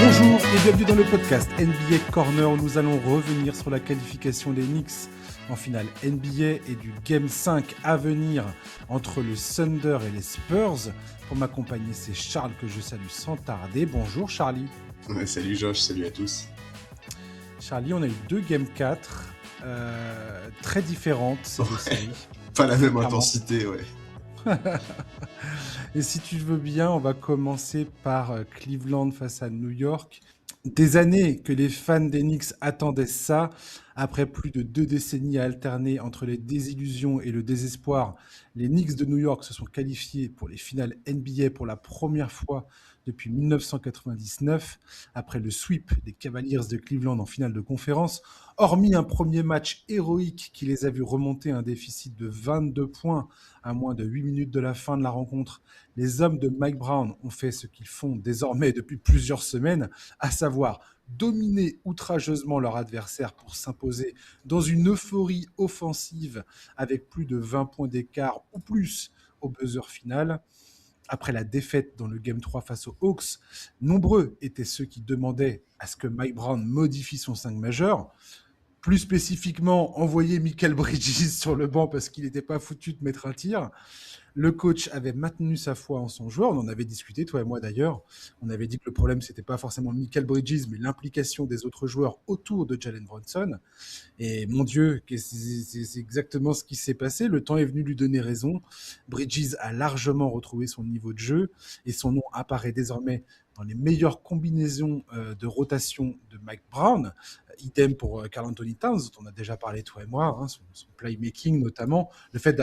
Bonjour et bienvenue dans le podcast NBA Corner où nous allons revenir sur la qualification des Knicks en finale NBA et du Game 5 à venir entre le Thunder et les Spurs. Pour m'accompagner, c'est Charles que je salue sans tarder. Bonjour Charlie. Salut Josh, salut à tous. Charlie, on a eu deux Game 4 très différentes ces deux séries. Pas la même intensité, ouais. Et si tu veux bien, on va commencer par Cleveland face à New York. Des années que les fans des Knicks attendaient ça, après plus de 2 décennies à alterner entre les désillusions et le désespoir, les Knicks de New York se sont qualifiés pour les finales NBA pour la première fois depuis 1999, après le sweep des Cavaliers de Cleveland en finale de conférence. Hormis un premier match héroïque qui les a vus remonter un déficit de 22 points à moins de 8 minutes de la fin de la rencontre, les hommes de Mike Brown ont fait ce qu'ils font désormais depuis plusieurs semaines, à savoir dominer outrageusement leur adversaire pour s'imposer dans une euphorie offensive avec plus de 20 points d'écart ou plus au buzzer final. Après la défaite dans le Game 3 face aux Hawks, nombreux étaient ceux qui demandaient à ce que Mike Brown modifie son 5 majeur. Plus spécifiquement, envoyer Michael Bridges sur le banc parce qu'il n'était pas foutu de mettre un tir. Le coach avait maintenu sa foi en son joueur. On en avait discuté, toi et moi d'ailleurs. On avait dit que le problème, c'était pas forcément Michael Bridges, mais l'implication des autres joueurs autour de Jalen Brunson. Et mon Dieu, c'est exactement ce qui s'est passé. Le temps est venu lui donner raison. Bridges a largement retrouvé son niveau de jeu et son nom apparaît désormais dans les meilleures combinaisons de rotation de Mike Brown. Idem pour Karl Anthony Towns, dont on a déjà parlé toi et moi, son playmaking notamment. Le fait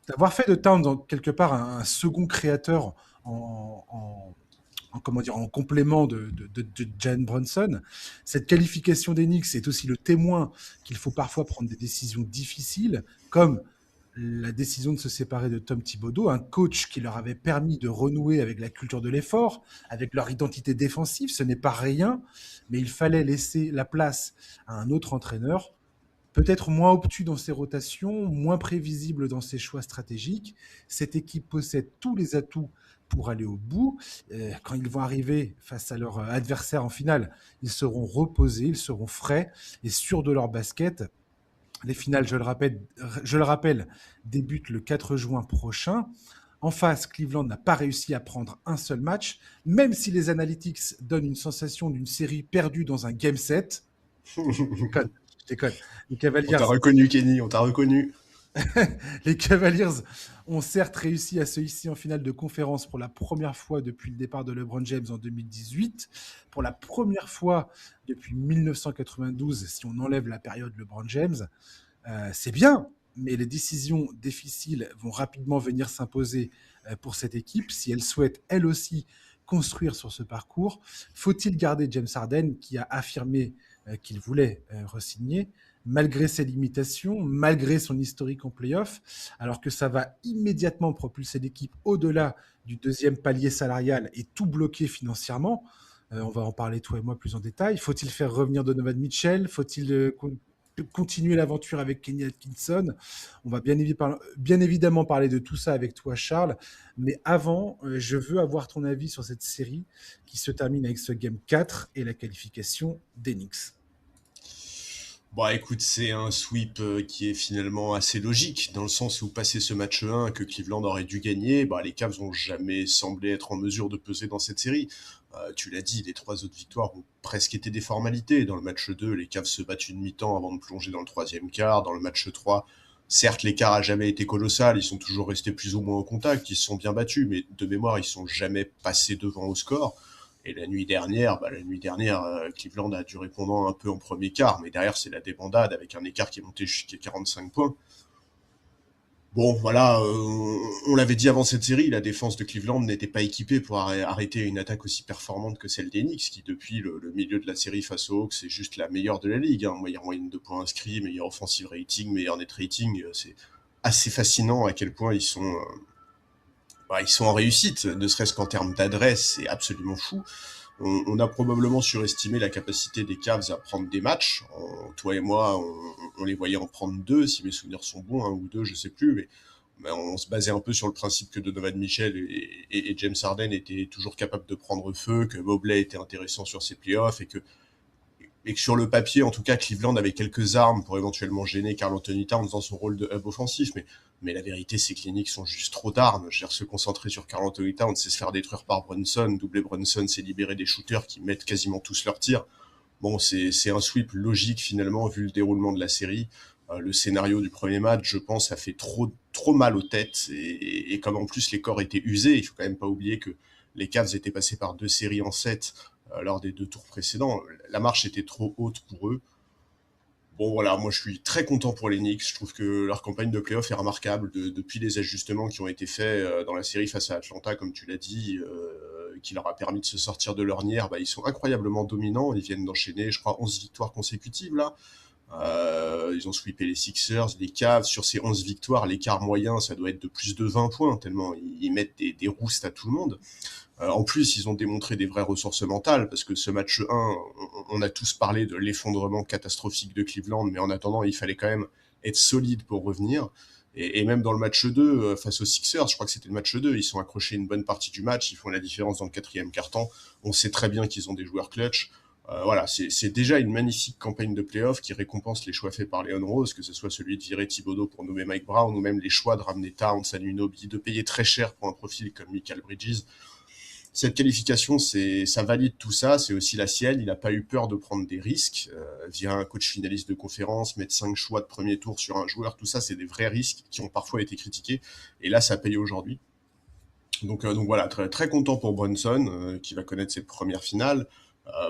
d'avoir fait de Towns quelque part un second créateur en complément de Jalen Brunson. Cette qualification des Knicks est aussi le témoin qu'il faut parfois prendre des décisions difficiles, comme la décision de se séparer de Tom Thibodeau, un coach qui leur avait permis de renouer avec la culture de l'effort, avec leur identité défensive. Ce n'est pas rien, mais il fallait laisser la place à un autre entraîneur, peut-être moins obtus dans ses rotations, moins prévisible dans ses choix stratégiques. Cette équipe possède tous les atouts pour aller au bout. Quand ils vont arriver face à leur adversaire en finale, ils seront reposés, ils seront frais et sûrs de leur basket. Les finales, je le rappelle, débutent le 4 juin prochain. En face, Cleveland n'a pas réussi à prendre un seul match, même si les analytics donnent une sensation d'une série perdue dans un game set. Je déconne. Les Cavaliers... On t'a reconnu, Kenny, on t'a reconnu. Les Cavaliers ont certes réussi à se hisser en finale de conférence pour la première fois depuis le départ de LeBron James en 2018, pour la première fois depuis 1992, si on enlève la période LeBron James. C'est bien, mais les décisions difficiles vont rapidement venir s'imposer pour cette équipe si elle souhaite, elle aussi, construire sur ce parcours. Faut-il garder James Harden, qui a affirmé qu'il voulait re-signer, malgré ses limitations, malgré son historique en play-off, alors que ça va immédiatement propulser l'équipe au-delà du deuxième palier salarial et tout bloquer financièrement. On va en parler toi et moi plus en détail. Faut-il faire revenir Donovan Mitchell? Faut-il continuer l'aventure avec Kenny Atkinson? On va bien évidemment parler de tout ça avec toi, Charles. Mais avant, je veux avoir ton avis sur cette série qui se termine avec ce Game 4 et la qualification des Knicks. Bon, écoute, c'est un sweep qui est finalement assez logique, dans le sens où, passé ce match 1 que Cleveland aurait dû gagner, les Cavs n'ont jamais semblé être en mesure de peser dans cette série. Tu l'as dit, les 3 autres victoires ont presque été des formalités. Dans le match 2, les Cavs se battent une mi-temps avant de plonger dans le 3e quart. Dans le match 3, certes, l'écart a jamais été colossal, ils sont toujours restés plus ou moins au contact, ils se sont bien battus, mais de mémoire, ils sont jamais passés devant au score. Et la nuit dernière, Cleveland a dû répondre un peu en premier quart, mais derrière, c'est la débandade avec un écart qui est monté jusqu'à 45 points. Bon, voilà, on l'avait dit avant cette série, la défense de Cleveland n'était pas équipée pour arrêter une attaque aussi performante que celle des Knicks, qui depuis le milieu de la série face aux Hawks, c'est juste la meilleure de la ligue. Meilleure moyenne de points inscrits, meilleur offensive rating, meilleur net rating. C'est assez fascinant à quel point ils sont en réussite, ne serait-ce qu'en termes d'adresse, c'est absolument fou. On a probablement surestimé la capacité des Cavs à prendre des matchs. Toi et moi, on les voyait en prendre 2, si mes souvenirs sont bons, 1 ou 2, je sais plus, mais On se basait un peu sur le principe que Donovan Mitchell et James Harden étaient toujours capables de prendre feu, que Mobley était intéressant sur ses playoffs et que sur le papier, en tout cas, Cleveland avait quelques armes pour éventuellement gêner Karl Anthony Towns dans son rôle de hub offensif. Mais la vérité, c'est que les Knicks sont juste trop d'armes. Je veux dire, se concentrer sur Karl Anthony Towns, c'est se faire détruire par Brunson. Doubler Brunson, c'est libérer des shooters qui mettent quasiment tous leurs tirs. Bon, c'est un sweep logique finalement, vu le déroulement de la série. Le scénario du premier match, je pense, a fait trop mal aux têtes. Et comme en plus les corps étaient usés, il faut quand même pas oublier que les Cavs étaient passés par 2 séries en 7 lors des 2 tours précédents. La marche était trop haute pour eux. Bon voilà, moi je suis très content pour les Knicks. Je trouve que leur campagne de playoff est remarquable depuis les ajustements qui ont été faits dans la série face à Atlanta, comme tu l'as dit, qui leur a permis de se sortir de l'ornière. Bah, ils sont incroyablement dominants. Ils viennent d'enchaîner, je crois, 11 victoires consécutives là. Ils ont sweepé les Sixers, les Cavs. Sur ces 11 victoires, l'écart moyen, ça doit être de plus de 20 points, tellement ils mettent des roustes à tout le monde. En plus, ils ont démontré des vraies ressources mentales, parce que ce match 1, on a tous parlé de l'effondrement catastrophique de Cleveland, mais en attendant, il fallait quand même être solide pour revenir. Et même dans le match 2, face aux Sixers, je crois que c'était le match 2, ils sont accrochés une bonne partie du match, ils font la différence dans le 4e quart-temps. On sait très bien qu'ils ont des joueurs clutch. Voilà, c'est déjà une magnifique campagne de playoff qui récompense les choix faits par Leon Rose, que ce soit celui de virer Thibodeau pour nommer Mike Brown, ou même les choix de ramener Towns, Anunoby, de payer très cher pour un profil comme Michael Bridges. Cette qualification, ça valide tout ça, c'est aussi la sienne. Il n'a pas eu peur de prendre des risques via un coach finaliste de conférence, mettre 5 choix de premier tour sur un joueur. Tout ça, c'est des vrais risques qui ont parfois été critiqués. Et là, ça paye aujourd'hui. Donc voilà, très, très content pour Brunson, qui va connaître ses premières finales.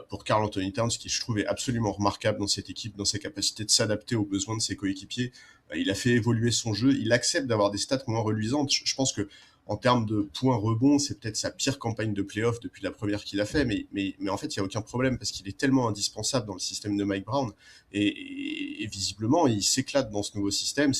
Pour Karl Anthony Towns, qui je trouve est absolument remarquable dans cette équipe, dans sa capacité de s'adapter aux besoins de ses coéquipiers. Il a fait évoluer son jeu, il accepte d'avoir des stats moins reluisantes. Je pense que en termes de points rebonds, c'est peut-être sa pire campagne de playoff depuis la première qu'il a fait, mais en fait, il n'y a aucun problème parce qu'il est tellement indispensable dans le système de Mike Brown et visiblement, il s'éclate dans ce nouveau système.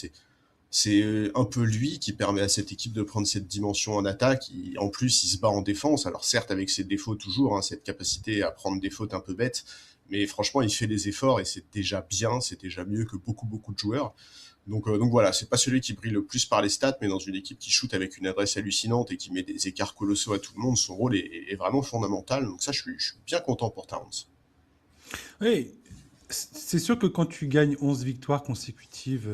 C'est un peu lui qui permet à cette équipe de prendre cette dimension en attaque. En plus, il se bat en défense. Alors certes, avec ses défauts toujours, hein, cette capacité à prendre des fautes un peu bêtes, mais franchement, il fait des efforts et c'est déjà bien, c'est déjà mieux que beaucoup de joueurs. Donc voilà, c'est pas celui qui brille le plus par les stats, mais dans une équipe qui shoot avec une adresse hallucinante et qui met des écarts colossaux à tout le monde, son rôle est vraiment fondamental. Donc ça, je suis bien content pour Towns. Oui, c'est sûr que quand tu gagnes 11 victoires consécutives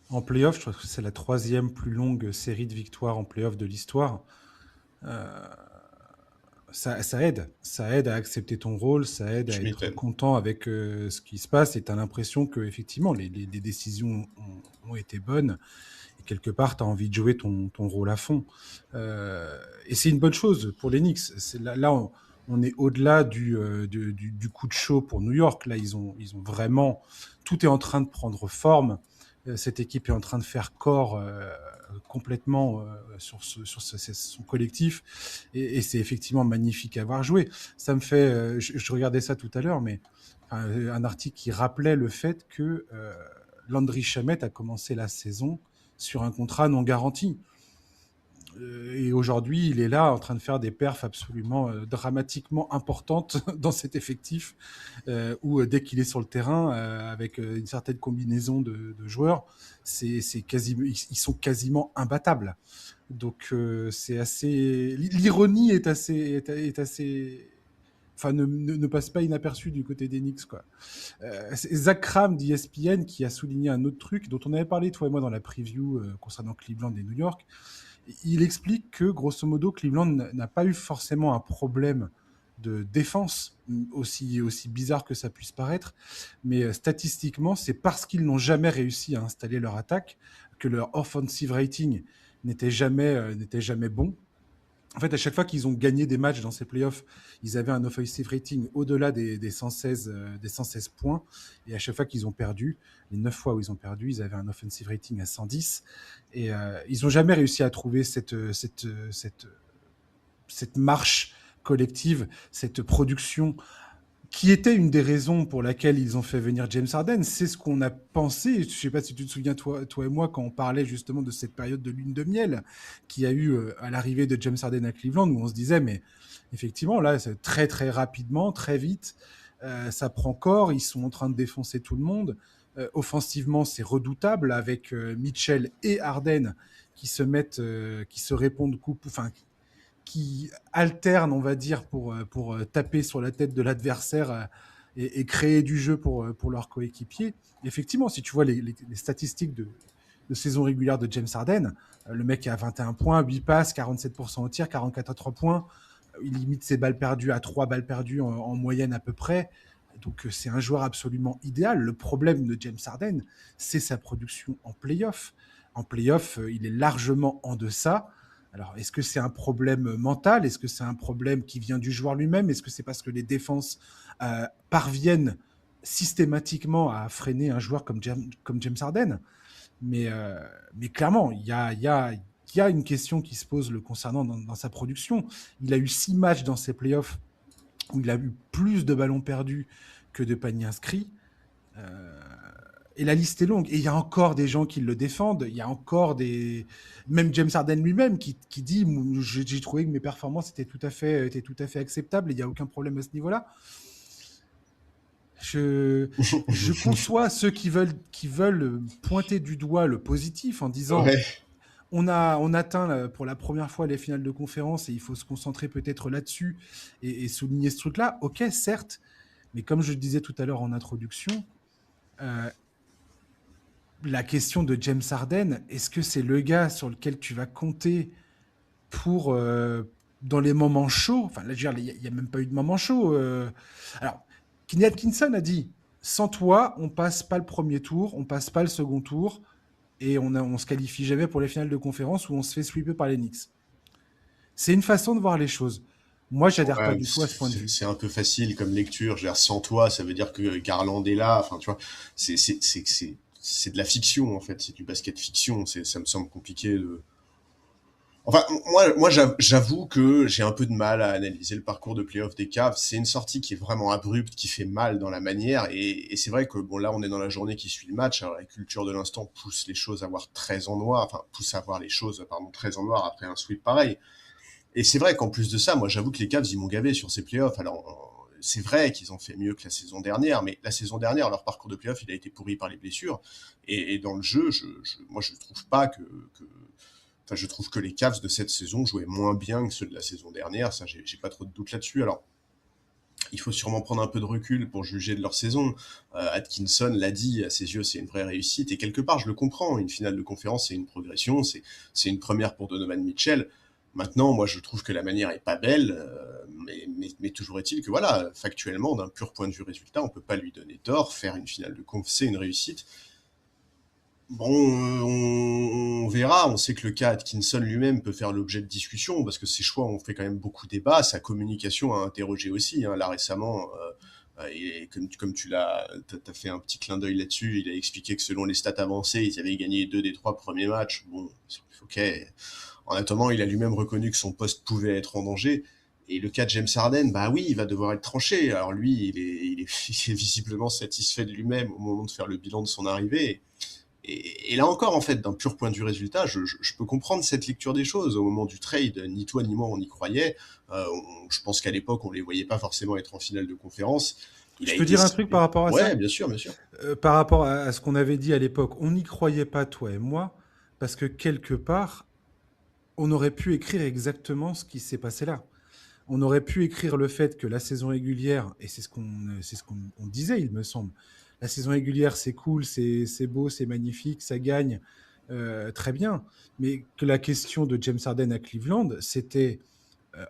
en playoff, je crois que c'est la 3e plus longue série de victoires en playoff de l'histoire. Euh, ça aide. Ça aide à accepter ton rôle, ça aide à être Schmitten. content avec ce qui se passe et tu as l'impression que effectivement les décisions ont été bonnes et quelque part tu as envie de jouer ton rôle à fond. Et c'est une bonne chose pour les Knicks. Là on est au-delà du coup de chaud pour New York. Là, ils ont vraiment. Tout est en train de prendre forme. Cette équipe est en train de faire corps complètement sur son collectif. Et c'est effectivement magnifique à voir jouer. Ça me fait. Je regardais ça tout à l'heure, mais un article qui rappelait le fait que Landry Shamet a commencé la saison sur un contrat non garanti. Et aujourd'hui, il est là en train de faire des perfs absolument dramatiquement importantes dans cet effectif, où dès qu'il est sur le terrain, avec une certaine combinaison de joueurs, ils sont quasiment imbattables. Donc c'est assez... L'ironie est assez... Enfin, ne passe pas inaperçu du côté des Knicks, quoi. C'est Zach Kram d'ESPN qui a souligné un autre truc dont on avait parlé, toi et moi, dans la preview concernant Cleveland et New York. Il explique que, grosso modo, Cleveland n'a pas eu forcément un problème de défense, aussi bizarre que ça puisse paraître, mais statistiquement, c'est parce qu'ils n'ont jamais réussi à installer leur attaque que leur offensive rating n'était jamais bon. En fait, à chaque fois qu'ils ont gagné des matchs dans ces playoffs, ils avaient un offensive rating au-delà des 116 points. Et à chaque fois qu'ils ont perdu, les 9 fois où ils ont perdu, ils avaient un offensive rating à 110. Et ils n'ont jamais réussi à trouver cette marche collective, cette production qui était une des raisons pour laquelle ils ont fait venir James Harden. C'est ce qu'on a pensé. Je ne sais pas si tu te souviens, toi et moi, quand on parlait justement de cette période de lune de miel qu'il y a eu à l'arrivée de James Harden à Cleveland, où on se disait, mais effectivement, là, c'est très, très rapidement, très vite, ça prend corps, ils sont en train de défoncer tout le monde. Offensivement, c'est redoutable avec Mitchell et Harden qui se répondent enfin, qui alternent, on va dire, pour taper sur la tête de l'adversaire et créer du jeu pour leurs coéquipiers. Effectivement, si tu vois les statistiques de saison régulière de James Harden, le mec est à 21 points, 8 passes, 47% au tir, 44 à 3 points. Il limite ses balles perdues à 3 balles perdues en moyenne à peu près. Donc c'est un joueur absolument idéal. Le problème de James Harden, c'est sa production en playoff. En playoff, il est largement en deçà. Alors, est-ce que c'est un problème mental? Est-ce que c'est un problème qui vient du joueur lui-même? Est-ce que c'est parce que les défenses parviennent systématiquement à freiner un joueur comme James Harden? Mais clairement, il y a une question qui se pose le concernant dans sa production. Il a eu 6 matchs dans ses playoffs où il a eu plus de ballons perdus que de paniers inscrits. Euh, et la liste est longue. Et il y a encore des gens qui le défendent. Il y a encore des. Même James Harden lui-même qui dit j'ai trouvé que mes performances étaient tout à fait acceptables et il n'y a aucun problème à ce niveau-là. Je conçois ceux qui veulent pointer du doigt le positif en disant Ouais. on atteint pour la première fois les finales de conférence et il faut se concentrer peut-être là-dessus et souligner ce truc-là. Ok, certes, mais comme je le disais tout à l'heure en introduction, euh, la question de James Harden, est-ce que c'est le gars sur lequel tu vas compter pour dans les moments chauds? Enfin, là, je veux dire, il n'y a même pas eu de moment chaud. Alors, Kenny Atkinson a dit, sans toi, on passe pas le premier tour, on passe pas le second tour, et on se qualifie jamais pour les finales de conférence où on se fait sweeper par les Knicks. C'est une façon de voir les choses. Moi, j'adhère pas Ouais, du tout à ce point de vue. c'est un peu facile comme lecture. Je veux dire, sans toi, ça veut dire que Garland est là. Enfin, tu vois, c'est de la fiction, en fait. C'est du basket fiction. Ça me semble compliqué de. Enfin, moi j'avoue que j'ai un peu de mal à analyser le parcours de playoff des Cavs. C'est une sortie qui est vraiment abrupte, qui fait mal dans la manière. Et c'est vrai que, bon, là, on est dans la journée qui suit le match. Alors, la culture de l'instant pousse les choses à voir très en noir. Enfin, pousse à voir les choses, pardon, très en noir après un sweep pareil. Et c'est vrai qu'en plus de ça, moi j'avoue que les Cavs ils m'ont gavé sur ces playoffs. Alors c'est vrai qu'ils ont fait mieux que la saison dernière, mais la saison dernière, leur parcours de playoffs, il a été pourri par les blessures. Et dans le jeu, moi je trouve pas enfin je trouve que les Cavs de cette saison jouaient moins bien que ceux de la saison dernière. Ça, j'ai pas trop de doute là-dessus. Alors il faut sûrement prendre un peu de recul pour juger de leur saison. Atkinson l'a dit, à ses yeux, c'est une vraie réussite. Et quelque part, je le comprends. Une finale de conférence, c'est une progression. C'est une première pour Donovan Mitchell. Maintenant, moi, je trouve que la manière est pas belle. Mais toujours est-il que, voilà, factuellement, d'un pur point de vue résultat, on peut pas lui donner tort. Faire une finale de conf, c'est une réussite. Bon, on verra. On sait que le cas Atkinson lui-même peut faire l'objet de discussions parce que ses choix ont fait quand même beaucoup débat. Sa communication a interrogé aussi. Hein. Là récemment, et comme tu t'as fait un petit clin d'œil là-dessus. Il a expliqué que selon les stats avancées, ils avaient gagné 2 des 3 premiers matchs. Bon, ok. En attendant, il a lui-même reconnu que son poste pouvait être en danger. Et le cas de James Harden, bah oui, il va devoir être tranché. Alors lui, il est visiblement satisfait de lui-même au moment de faire le bilan de son arrivée. Et là encore, en fait, d'un pur point de vue résultat, je peux comprendre cette lecture des choses. Au moment du trade, ni toi ni moi on y croyait. Je pense qu'à l'époque, on les voyait pas forcément être en finale de conférence. Il a Je peux été dire un truc par signé. rapport à Ouais, ça? bien sûr, bien sûr. Par rapport à ce qu'on avait dit à l'époque, on n'y croyait pas, toi et moi, parce que quelque part, on aurait pu écrire exactement ce qui s'est passé là. On aurait pu écrire le fait que la saison régulière, et c'est ce qu'on on disait, il me semble, la saison régulière, c'est cool, c'est beau, c'est magnifique, ça gagne, très bien. Mais que la question de James Harden à Cleveland, c'était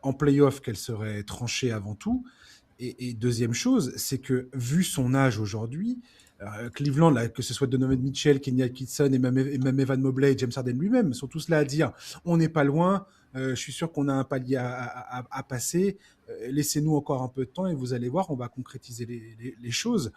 en playoff qu'elle serait tranchée avant tout. Et deuxième chose, c'est que vu son âge aujourd'hui, Cleveland, là, que ce soit Donovan Mitchell, Kenny Atkinson et même Evan Mobley et James Harden lui-même, sont tous là à dire on n'est pas loin, je suis sûr qu'on a un palier à passer, laissez-nous encore un peu de temps et vous allez voir, on va concrétiser les choses.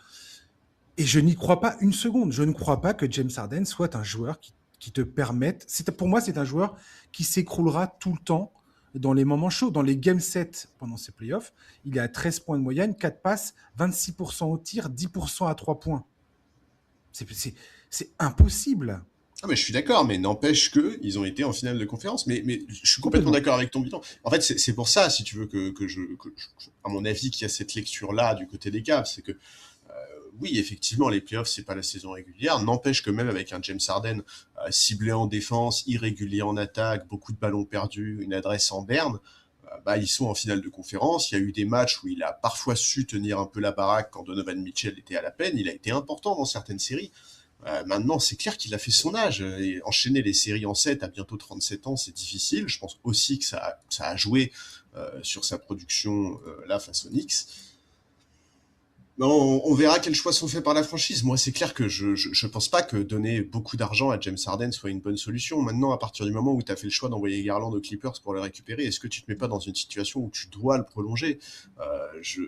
Et je n'y crois pas une seconde. Je ne crois pas que James Harden soit un joueur qui te permette. Pour moi, c'est un joueur qui s'écroulera tout le temps dans les moments chauds. Dans les game sets pendant ses playoffs, il est à 13 points de moyenne, 4 passes, 26% au tir, 10% à 3 points. C'est impossible. Ah mais je suis d'accord, mais n'empêche que ils ont été en finale de conférence. Mais je suis complètement Complètement. d'accord avec ton bilan. En fait, c'est pour ça, si tu veux, à mon avis, qu'il y a cette lecture-là du côté des Cavs, c'est que oui, effectivement, les playoffs, c'est pas la saison régulière. N'empêche que même avec un James Harden ciblé en défense, irrégulier en attaque, beaucoup de ballons perdus, une adresse en berne, bah, ils sont en finale de conférence. Il y a eu des matchs où il a parfois su tenir un peu la baraque quand Donovan Mitchell était à la peine. Il a été important dans certaines séries. Maintenant, c'est clair qu'il a fait son âge. Et enchaîner les séries en 7 à bientôt 37 ans, c'est difficile. Je pense aussi que ça a joué sur sa production là face aux Knicks. On verra quels choix sont faits par la franchise. Moi, c'est clair que je pense pas que donner beaucoup d'argent à James Harden soit une bonne solution. Maintenant, à partir du moment où tu as fait le choix d'envoyer Garland aux Clippers pour le récupérer, est-ce que tu te mets pas dans une situation où tu dois le prolonger? euh, je...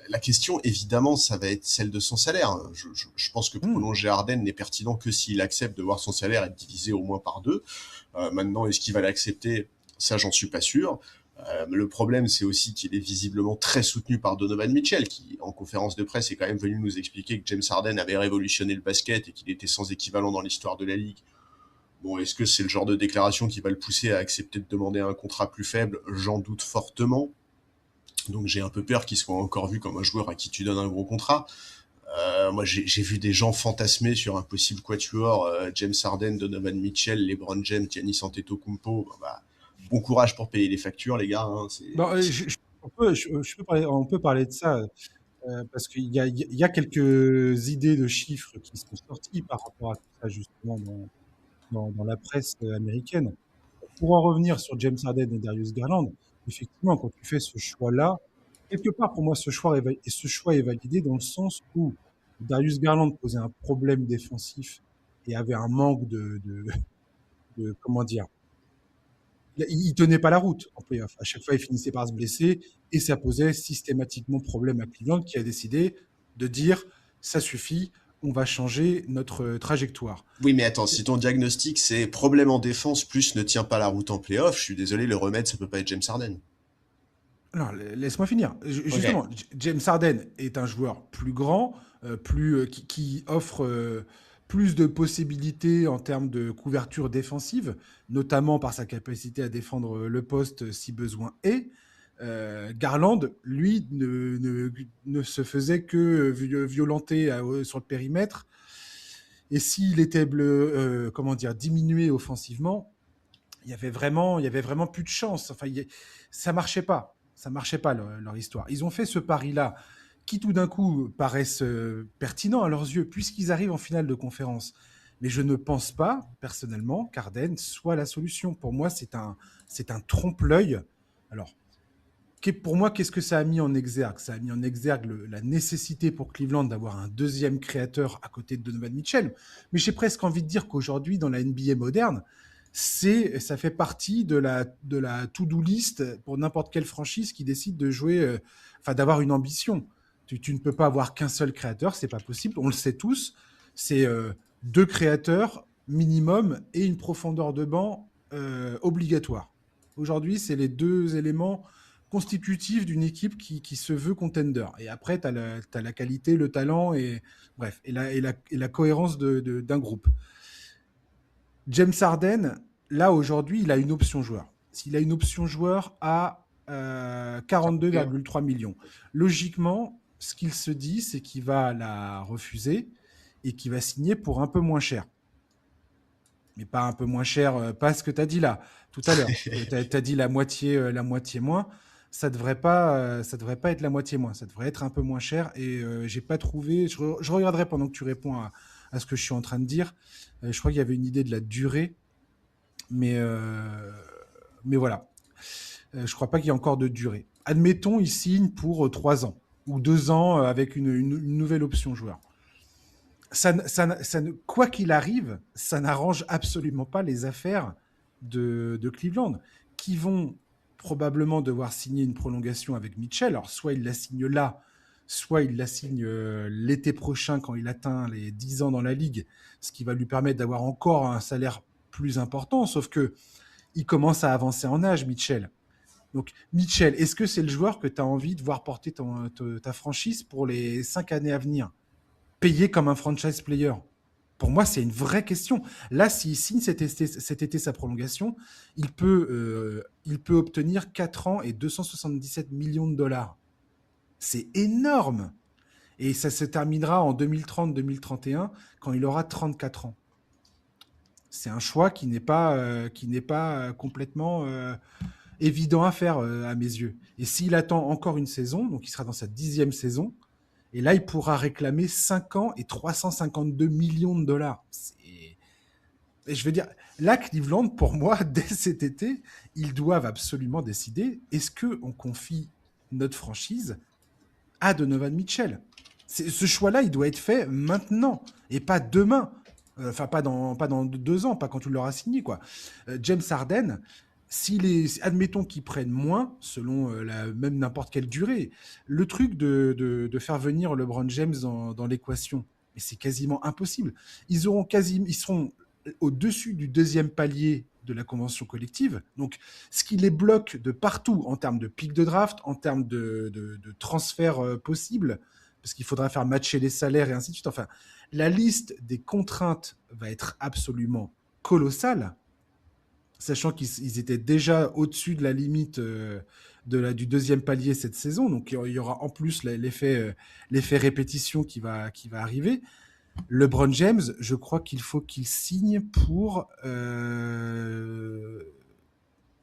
La question, évidemment, ça va être celle de son salaire. Je pense que Hmm. prolonger Harden n'est pertinent que s'il accepte de voir son salaire être divisé au moins par deux. Maintenant, est-ce qu'il va l'accepter? Ça, j'en suis pas sûr. Le problème, c'est aussi qu'il est visiblement très soutenu par Donovan Mitchell, qui, en conférence de presse, est quand même venu nous expliquer que James Harden avait révolutionné le basket et qu'il était sans équivalent dans l'histoire de la ligue. Bon, est-ce que c'est le genre de déclaration qui va le pousser à accepter de demander un contrat plus faible? J'en doute fortement. Donc j'ai un peu peur qu'il soit encore vu comme un joueur à qui tu donnes un gros contrat. Moi, j'ai vu des gens fantasmer sur un possible quatuor, James Harden, Donovan Mitchell, LeBron James, Giannis Antetokounmpo. Bah, bon courage pour payer les factures, les gars. Hein, Bon, on peut parler de ça parce qu'il y a quelques idées de chiffres qui sont sorties par rapport à tout ça, justement, dans la presse américaine. Pour en revenir sur James Harden et Darius Garland, effectivement, quand tu fais ce choix-là, quelque part, pour moi, ce choix est validé dans le sens où Darius Garland posait un problème défensif et avait un manque comment dire, il tenait pas la route en playoff. À chaque fois, il finissait par se blesser et ça posait systématiquement problème à Cleveland qui a décidé de dire ça suffit, on va changer notre trajectoire. Oui, mais attends, si ton diagnostic c'est problème en défense plus ne tient pas la route en playoff, je suis désolé, le remède ça peut pas être James Harden. Alors, laisse-moi finir. Ok. Justement, James Harden est un joueur plus grand, qui offre plus de possibilités en termes de couverture défensive, notamment par sa capacité à défendre le poste si besoin est. Garland, lui, ne se faisait que violenter sur le périmètre. Et s'il était comment dire, diminué offensivement, il y avait vraiment plus de chance. Enfin, ça marchait pas. Ça marchait pas leur histoire. Ils ont fait ce pari-là, qui tout d'un coup paraissent pertinents à leurs yeux, puisqu'ils arrivent en finale de conférence. Mais je ne pense pas, personnellement, qu'Arden soit la solution. Pour moi, c'est un trompe-l'œil. Alors, pour moi, qu'est-ce que ça a mis en exergue? Ça a mis en exergue la nécessité pour Cleveland d'avoir un deuxième créateur à côté de Donovan Mitchell. Mais j'ai presque envie de dire qu'aujourd'hui, dans la NBA moderne, ça fait partie de la to-do list pour n'importe quelle franchise qui décide de jouer, enfin d'avoir une ambition. Tu ne peux pas avoir qu'un seul créateur, c'est pas possible. On le sait tous. C'est deux créateurs minimum et une profondeur de banc obligatoire. Aujourd'hui, c'est les deux éléments constitutifs d'une équipe qui se veut contender. Et après, tu as, la qualité, le talent et, bref, et la cohérence d'un groupe. James Harden, là, aujourd'hui, il a une option joueur. S'il a une option joueur à 42,3 millions. Logiquement, ce qu'il se dit, c'est qu'il va la refuser et qu'il va signer pour un peu moins cher. Mais pas un peu moins cher, pas ce que tu as dit là, tout à l'heure. Tu as dit la moitié moins. Ça devrait pas être la moitié moins. Ça devrait être un peu moins cher. Et j'ai pas trouvé. Je regarderai pendant que tu réponds à ce que je suis en train de dire. Je crois qu'il y avait une idée de la durée, mais, euh, mais voilà. Je crois pas qu'il y ait encore de durée. Admettons, il signe pour 3 ans ou 2 ans avec une nouvelle option joueur. Quoi qu'il arrive, ça n'arrange absolument pas les affaires de Cleveland, qui vont probablement devoir signer une prolongation avec Mitchell. Alors, soit il la signe là, soit il la signe l'été prochain quand il atteint les 10 ans dans la ligue, ce qui va lui permettre d'avoir encore un salaire plus important, sauf que il commence à avancer en âge, Mitchell. Donc, Mitchell, est-ce que c'est le joueur que tu as envie de voir porter ta franchise pour les 5 années à venir, payé comme un franchise player? Pour moi, c'est une vraie question. Là, s'il signe cet été sa prolongation, il peut obtenir 4 ans et 277 millions de dollars. C'est énorme. Et ça se terminera en 2030-2031 quand il aura 34 ans. C'est un choix qui n'est pas complètement évident à faire à mes yeux. Et s'il attend encore une saison, donc il sera dans sa 10e saison, et là il pourra réclamer 5 ans et 352 millions de dollars. Et je veux dire, là, Cleveland, pour moi, dès cet été, ils doivent absolument décider, est-ce qu'on confie notre franchise à Donovan Mitchell? Ce choix-là, il doit être fait maintenant et pas demain. Enfin, pas dans 2 ans, pas quand tu l'auras signé, quoi. James Harden, admettons qu'ils prennent moins, selon même n'importe quelle durée, le truc de faire venir LeBron James dans l'équation, mais c'est quasiment impossible. Ils seront au-dessus du deuxième palier de la convention collective. Donc, ce qui les bloque de partout en termes de pic de draft, en termes de transferts possibles, parce qu'il faudra faire matcher les salaires et ainsi de suite. Enfin, la liste des contraintes va être absolument colossale, sachant qu'ils étaient déjà au-dessus de la limite du deuxième palier cette saison. Donc, il y aura en plus l'effet répétition qui va arriver. LeBron James, je crois qu'il faut qu'il signe pour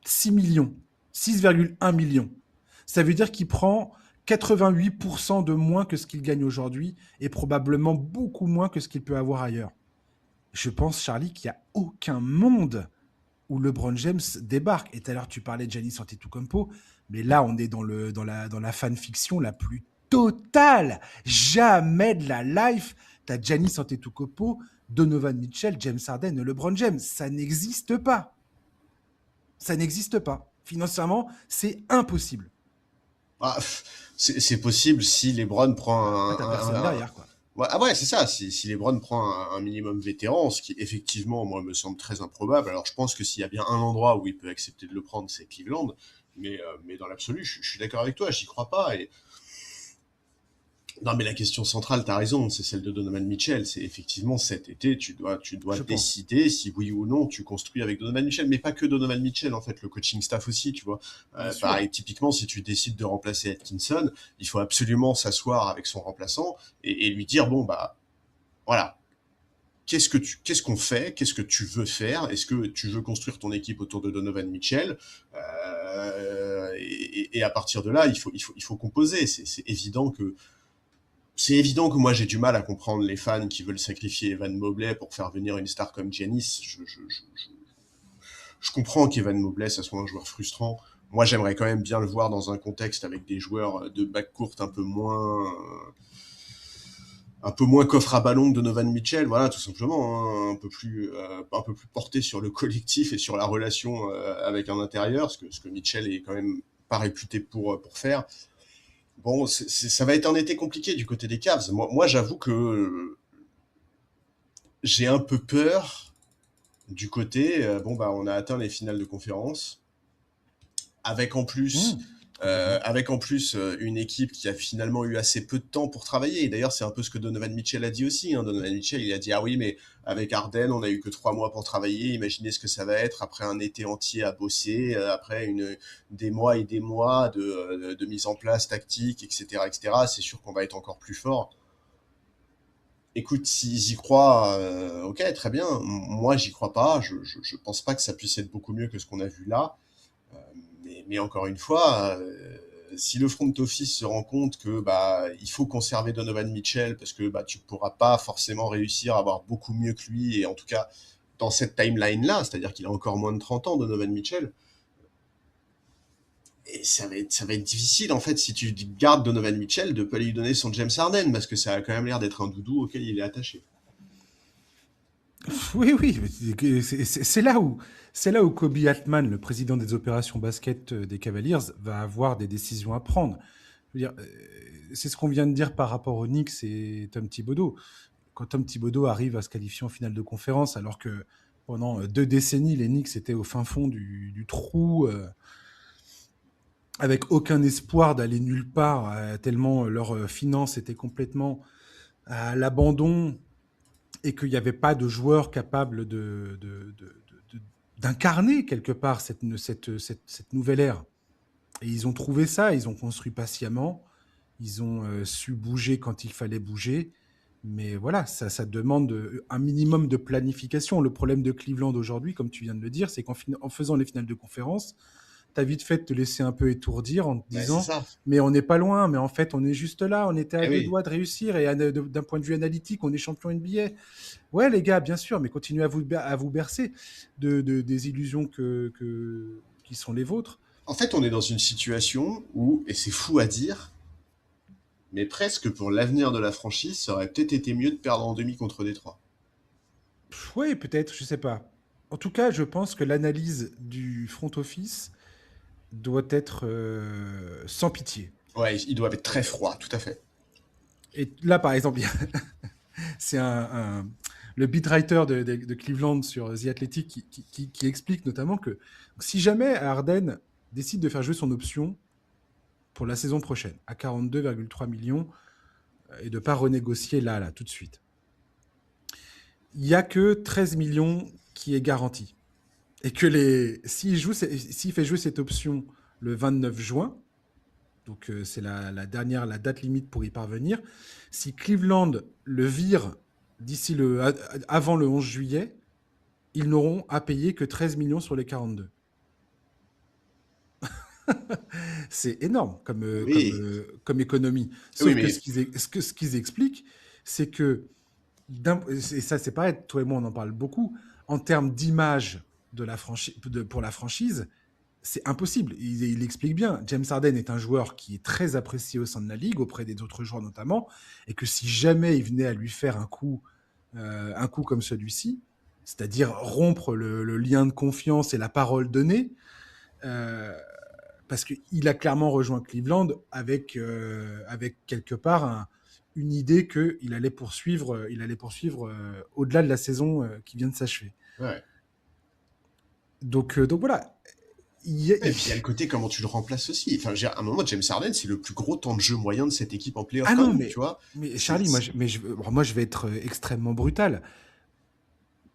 6 millions, 6,1 millions. Ça veut dire qu'il prend 88% de moins que ce qu'il gagne aujourd'hui et probablement beaucoup moins que ce qu'il peut avoir ailleurs. Je pense, Charlie, qu'il n'y a aucun monde où LeBron James débarque. Et tout à l'heure, tu parlais de Giannis Antetokounmpo, mais là, on est dans la fanfiction la plus totale. Jamais de la life, t'as Giannis Antetokounmpo, Donovan Mitchell, James Harden et LeBron James. Ça n'existe pas. Ça n'existe pas. Financièrement, c'est impossible. Ah, c'est possible si LeBron prend Ah, t'as personne derrière, quoi. Ouais, ah ouais, c'est ça. Si LeBron prend un minimum vétéran, ce qui effectivement, moi, me semble très improbable. Alors, je pense que s'il y a bien un endroit où il peut accepter de le prendre, c'est Cleveland. Mais dans l'absolu, je suis d'accord avec toi, j'y crois pas. Et non, mais la question centrale, t'as raison, c'est celle de Donovan Mitchell. C'est effectivement cet été, tu dois Je pense. décider si oui ou non tu construis avec Donovan Mitchell, mais pas que Donovan Mitchell, en fait, le coaching staff aussi, tu vois. Bien sûr. Pareil, typiquement, si tu décides de remplacer Atkinson, il faut absolument s'asseoir avec son remplaçant et lui dire, bon, bah, voilà, qu'est-ce qu'on fait, qu'est-ce que tu veux faire, est-ce que tu veux construire ton équipe autour de Donovan Mitchell, et à partir de là, il faut composer. C'est évident que moi j'ai du mal à comprendre les fans qui veulent sacrifier Evan Mobley pour faire venir une star comme Giannis. Je comprends qu'Evan Mobley ça soit un joueur frustrant. Moi j'aimerais quand même bien le voir dans un contexte avec des joueurs de backcourt un peu moins coffre à ballon que Donovan Mitchell, voilà, tout simplement, hein, un peu plus porté sur le collectif et sur la relation avec un intérieur, ce que Mitchell est quand même pas réputé pour faire. Bon, ça va être un été compliqué du côté des Cavs. Moi j'avoue que j'ai un peu peur du côté, bon bah on a atteint les finales de conférence, avec en plus, Complètement. une équipe qui a finalement eu assez peu de temps pour travailler. Et d'ailleurs c'est un peu ce que Donovan Mitchell a dit aussi. Hein. Donovan Mitchell il a dit ah oui mais avec Harden on a eu que 3 mois pour travailler. Imaginez ce que ça va être après un été entier à bosser, après des mois et des mois de mise en place tactique, etc., etc. C'est sûr qu'on va être encore plus fort. Écoute, s'ils y croient, ok, très bien. Moi, j'y crois pas. Je pense pas que ça puisse être beaucoup mieux que ce qu'on a vu là. Mais encore une fois, si le front office se rend compte que bah il faut conserver Donovan Mitchell parce que bah tu pourras pas forcément réussir à avoir beaucoup mieux que lui et en tout cas dans cette timeline là, c'est-à-dire qu'il a encore moins de 30 ans Donovan Mitchell. Et ça va être difficile en fait si tu gardes Donovan Mitchell de pas lui donner son James Harden parce que ça a quand même l'air d'être un doudou auquel il est attaché. Oui, oui, c'est là où Kobe Altman, le président des opérations basket des Cavaliers, va avoir des décisions à prendre. Je veux dire, c'est ce qu'on vient de dire par rapport aux Knicks et Tom Thibodeau. Quand Tom Thibodeau arrive à se qualifier en finale de conférence, alors que pendant 2 décennies, les Knicks étaient au fin fond du trou, avec aucun espoir d'aller nulle part, tellement leurs finances étaient complètement à l'abandon et qu'il n'y avait pas de joueurs capables d'incarner quelque part cette nouvelle ère. Et ils ont trouvé ça, ils ont construit patiemment. Ils ont su bouger quand il fallait bouger. Mais voilà, ça demande un minimum de planification. Le problème de Cleveland aujourd'hui, comme tu viens de le dire, c'est en faisant les finales de conférence, tu as vite fait de te laisser un peu étourdir en te Ouais, c'est disant ça. mais on n'est pas loin, mais en fait on est juste là, on était à Eh deux oui. doigts de réussir et d'un point de vue analytique, on est champion NBA. Ouais les gars, bien sûr, mais continuez à vous bercer des illusions qui sont les vôtres. En fait, on est dans une situation où, et c'est fou à dire, mais presque pour l'avenir de la franchise, ça aurait peut-être été mieux de perdre en demi contre Détroit. Oui, peut-être, je sais pas. En tout cas, je pense que l'analyse du front office doit être sans pitié. Ouais, ils doivent être très froids, tout à fait. Et là, par exemple, c'est le beat writer de Cleveland sur The Athletic qui explique notamment que si jamais Harden décide de faire jouer son option pour la saison prochaine à 42,3 millions et de ne pas renégocier là, tout de suite, il n'y a que 13 millions qui est garanti. Et que s'il fait jouer cette option le 29 juin, donc c'est la date limite pour y parvenir, si Cleveland le vire avant le 11 juillet, ils n'auront à payer que 13 millions sur les 42. C'est énorme Oui, comme économie. oui, Sauf que mais ce qu'ils expliquent, c'est que, et ça c'est pareil, toi et moi on en parle beaucoup, en termes d'image pour la franchise, c'est impossible. Il explique bien. James Harden est un joueur qui est très apprécié au sein de la ligue, auprès des autres joueurs notamment, et que si jamais il venait à lui faire un coup comme celui-ci, c'est-à-dire rompre le lien de confiance et la parole donnée, euh, parce qu'il a clairement rejoint Cleveland avec quelque part une idée qu'il allait poursuivre au-delà de la saison qui vient de s'achever. ouais. Donc voilà. Il, Et puis il y a le côté comment tu le remplaces aussi. Enfin, à un moment, James Harden, c'est le plus gros temps de jeu moyen de cette équipe en playoff Ah quand non, même, tu vois. mais C'est, Charlie, moi je vais être extrêmement brutal.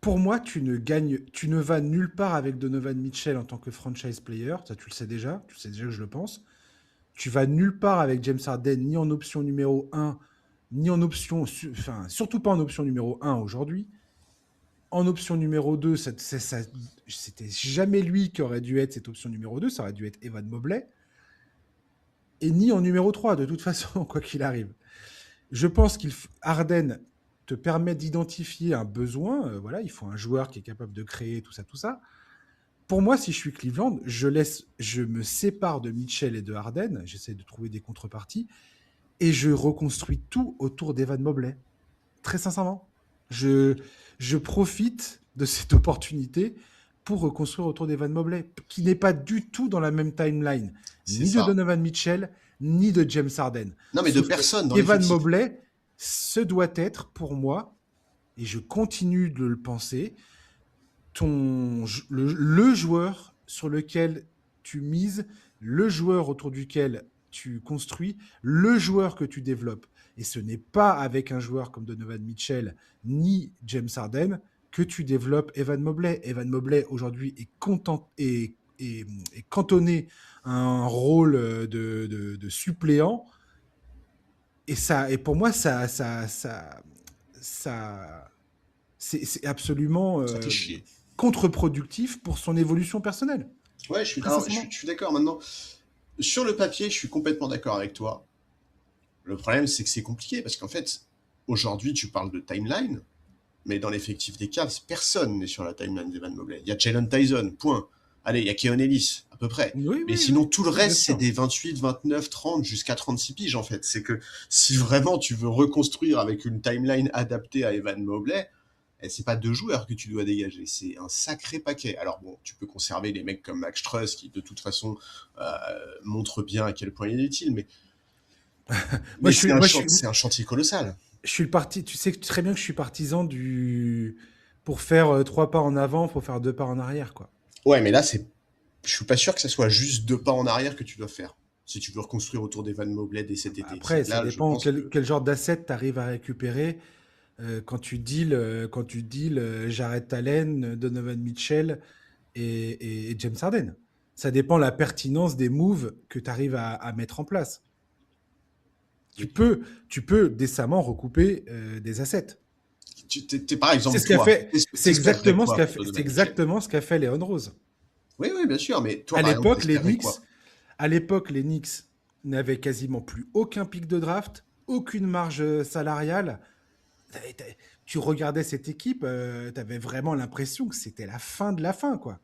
Pour moi, tu ne vas nulle part avec Donovan Mitchell en tant que franchise player, ça tu le sais déjà que je le pense. Tu vas nulle part avec James Harden, ni en option numéro un, ni en option, enfin, surtout pas en option numéro un aujourd'hui. En option numéro 2, c'était jamais lui qui aurait dû être cette option numéro 2, ça aurait dû être Evan Mobley. Et ni en numéro 3, de toute façon, quoi qu'il arrive. Je pense qu'Arden te permet d'identifier un besoin. Voilà, il faut un joueur qui est capable de créer tout ça, tout ça. Pour moi, si je suis Cleveland, je me sépare de Mitchell et de Harden. J'essaie de trouver des contreparties et je reconstruis tout autour d'Evan Mobley. Très sincèrement, je, je profite de cette opportunité pour reconstruire autour d'Evan Mobley, qui n'est pas du tout dans la même timeline, c'est ni de ça. Donovan Mitchell, ni de James Harden. Non, mais de Sauf que personne dans Evan l'effectif. Mobley, ce doit être pour moi, et je continue de le penser, le joueur sur lequel tu mises, le joueur autour duquel tu construis, le joueur que tu développes. Et ce n'est pas avec un joueur comme Donovan Mitchell ni James Harden que tu développes Evan Mobley. Evan Mobley aujourd'hui est cantonné à un rôle de suppléant. Et pour moi, ça c'est absolument Ça fait chier. contre-productif pour son évolution personnelle. Ouais, Très alors, je sincèrement. suis d'accord maintenant. Sur le papier, je suis complètement d'accord avec toi. Le problème, c'est que c'est compliqué parce qu'en fait, aujourd'hui, tu parles de timeline, mais dans l'effectif des Cavs, personne n'est sur la timeline d'Evan Mobley. Il y a Jalen Tyson, point. Allez, il y a Keon Ellis, à peu près. Oui, Mais oui, sinon, oui, tout le oui, bien reste, c'est sûr. des 28, 29, 30, jusqu'à 36 piges, en fait. C'est que si vraiment tu veux reconstruire avec une timeline adaptée à Evan Mobley, c'est pas deux joueurs que tu dois dégager, c'est un sacré paquet. Alors bon, tu peux conserver des mecs comme Max Truss qui de toute façon euh, montrent bien à quel point il est utile, Moi, mais c'est un, c'est un chantier colossal. je suis le parti. Tu sais très bien que je suis partisan du. Pour faire 3 pas en avant, faut faire 2 pas en arrière, quoi. Ouais, mais là, je suis pas sûr que ce soit juste deux pas en arrière que tu dois faire. Si tu veux reconstruire autour d'Evan Mobley dès cet Bah, été. après, ça Là, je dépend pense que. quel genre d'asset tu arrives à récupérer quand tu deals Jarrett Allen, Donovan Mitchell et James Harden. Ça dépend la pertinence des moves que tu arrives à mettre en place. Tu peux, tu peux décemment recouper des assets. Par C'est exemple, ce qu'a toi, fait, t'espérerais quoi pour c'est Donovan Mitchell? exactement ce qu'a fait Léon Rose. Oui, oui, bien sûr, mais toi, À par exemple, l'époque, les t'espérais Knicks, quoi? à l'époque, les Knicks n'avaient quasiment plus aucun pic de draft, aucune marge salariale. T'avais- t'avais- Tu regardais cette équipe, tu avais vraiment l'impression que c'était la fin de la fin, quoi.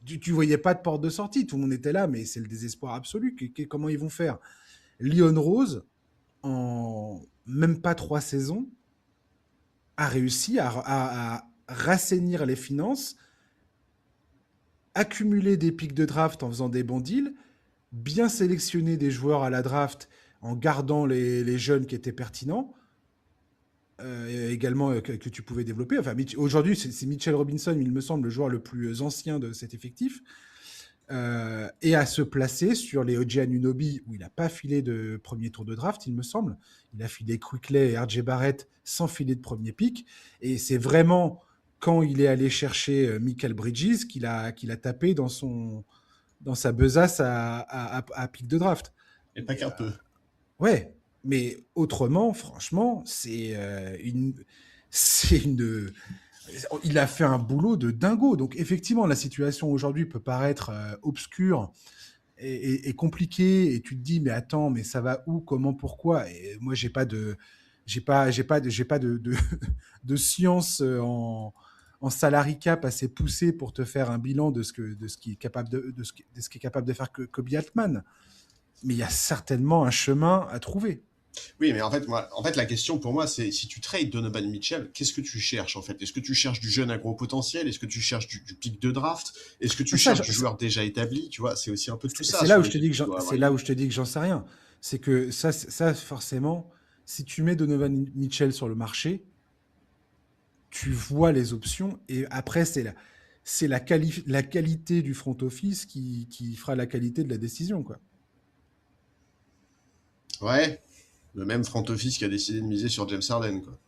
Tu voyais pas de porte de sortie, tout le monde était là, mais c'est le désespoir absolu. Comment ils vont faire? Leon Rose, en même pas 3 saisons, a réussi à rassainir les finances, accumuler des pics de draft en faisant des bons deals, bien sélectionner des joueurs à la draft en gardant les jeunes qui étaient pertinents, également que tu pouvais développer. Enfin, aujourd'hui, c'est Mitchell Robinson, il me semble, le joueur le plus ancien de cet effectif. Et à se placer sur les OG Anunoby, où il n'a pas filé de premier tour de draft, il me semble. Il a filé Quickley et RJ Barrett sans filer de premier pick. Et c'est vraiment quand il est allé chercher Michael Bridges qu'il a tapé dans sa besace à pick de draft. Et pas Mais qu'un peu. ouais, mais autrement, franchement, c'est une, il a fait un boulot de dingo. Donc effectivement, la situation aujourd'hui peut paraître obscure et compliquée. Et tu te dis, mais attends, mais ça va où, comment, pourquoi? Et moi, j'ai pas de de science en salary cap assez poussée pour te faire un bilan de ce qui est capable de ce qui est capable de faire Kobe Altman. Mais il y a certainement un chemin à trouver. Oui, mais en fait, la question pour moi, c'est si tu trades Donovan Mitchell, qu'est-ce que tu cherches en fait? Est-ce que tu cherches du jeune à gros potentiel? Est-ce que tu cherches du pic de draft? Est-ce que tu Ça, cherches du joueur déjà établi? Tu vois, c'est aussi un peu tout ça c'est là sur où je te lequel dis tu dois c'est avoir là une où vue. je te dis que j'en sais rien. C'est que ça forcément, si tu mets Donovan Mitchell sur le marché, tu vois les options et après c'est la qualité du front office qui fera la qualité de la décision, quoi. Ouais, le même front office qui a décidé de miser sur James Harden, quoi.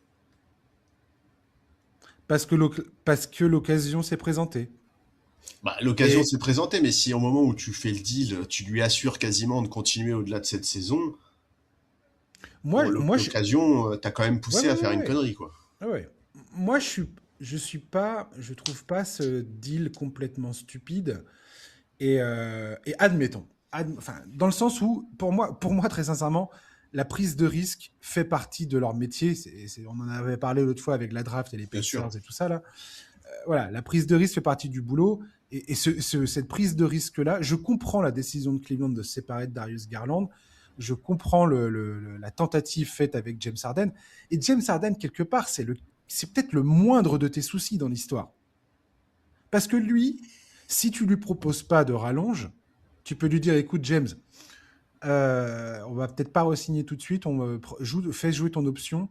Parce que l'occasion s'est présentée. Bah, l'occasion Et s'est présentée, mais si au moment où tu fais le deal, tu lui assures quasiment de continuer au-delà de cette saison, moi, bon, moi, je... l'occasion t'a quand même ouais, poussé ouais, à ouais, faire une ouais. connerie, quoi. Ouais, ouais. Moi, je trouve pas ce deal complètement stupide. Et admettons, enfin, dans le sens où, pour moi, très sincèrement, la prise de risque fait partie de leur métier. On en avait parlé l'autre fois avec la draft et les Bien sûr. Pacers et tout ça là. Voilà, la prise de risque fait partie du boulot. Et cette prise de risque-là, je comprends la décision de Cleveland de se séparer de Darius Garland. Je comprends la tentative faite avec James Harden. Et James Harden, quelque part, c'est peut-être le moindre de tes soucis dans l'histoire. Parce que lui, si tu lui proposes pas de rallonge, tu peux lui dire, écoute James, on va peut-être pas re-signer tout de suite, fais jouer ton option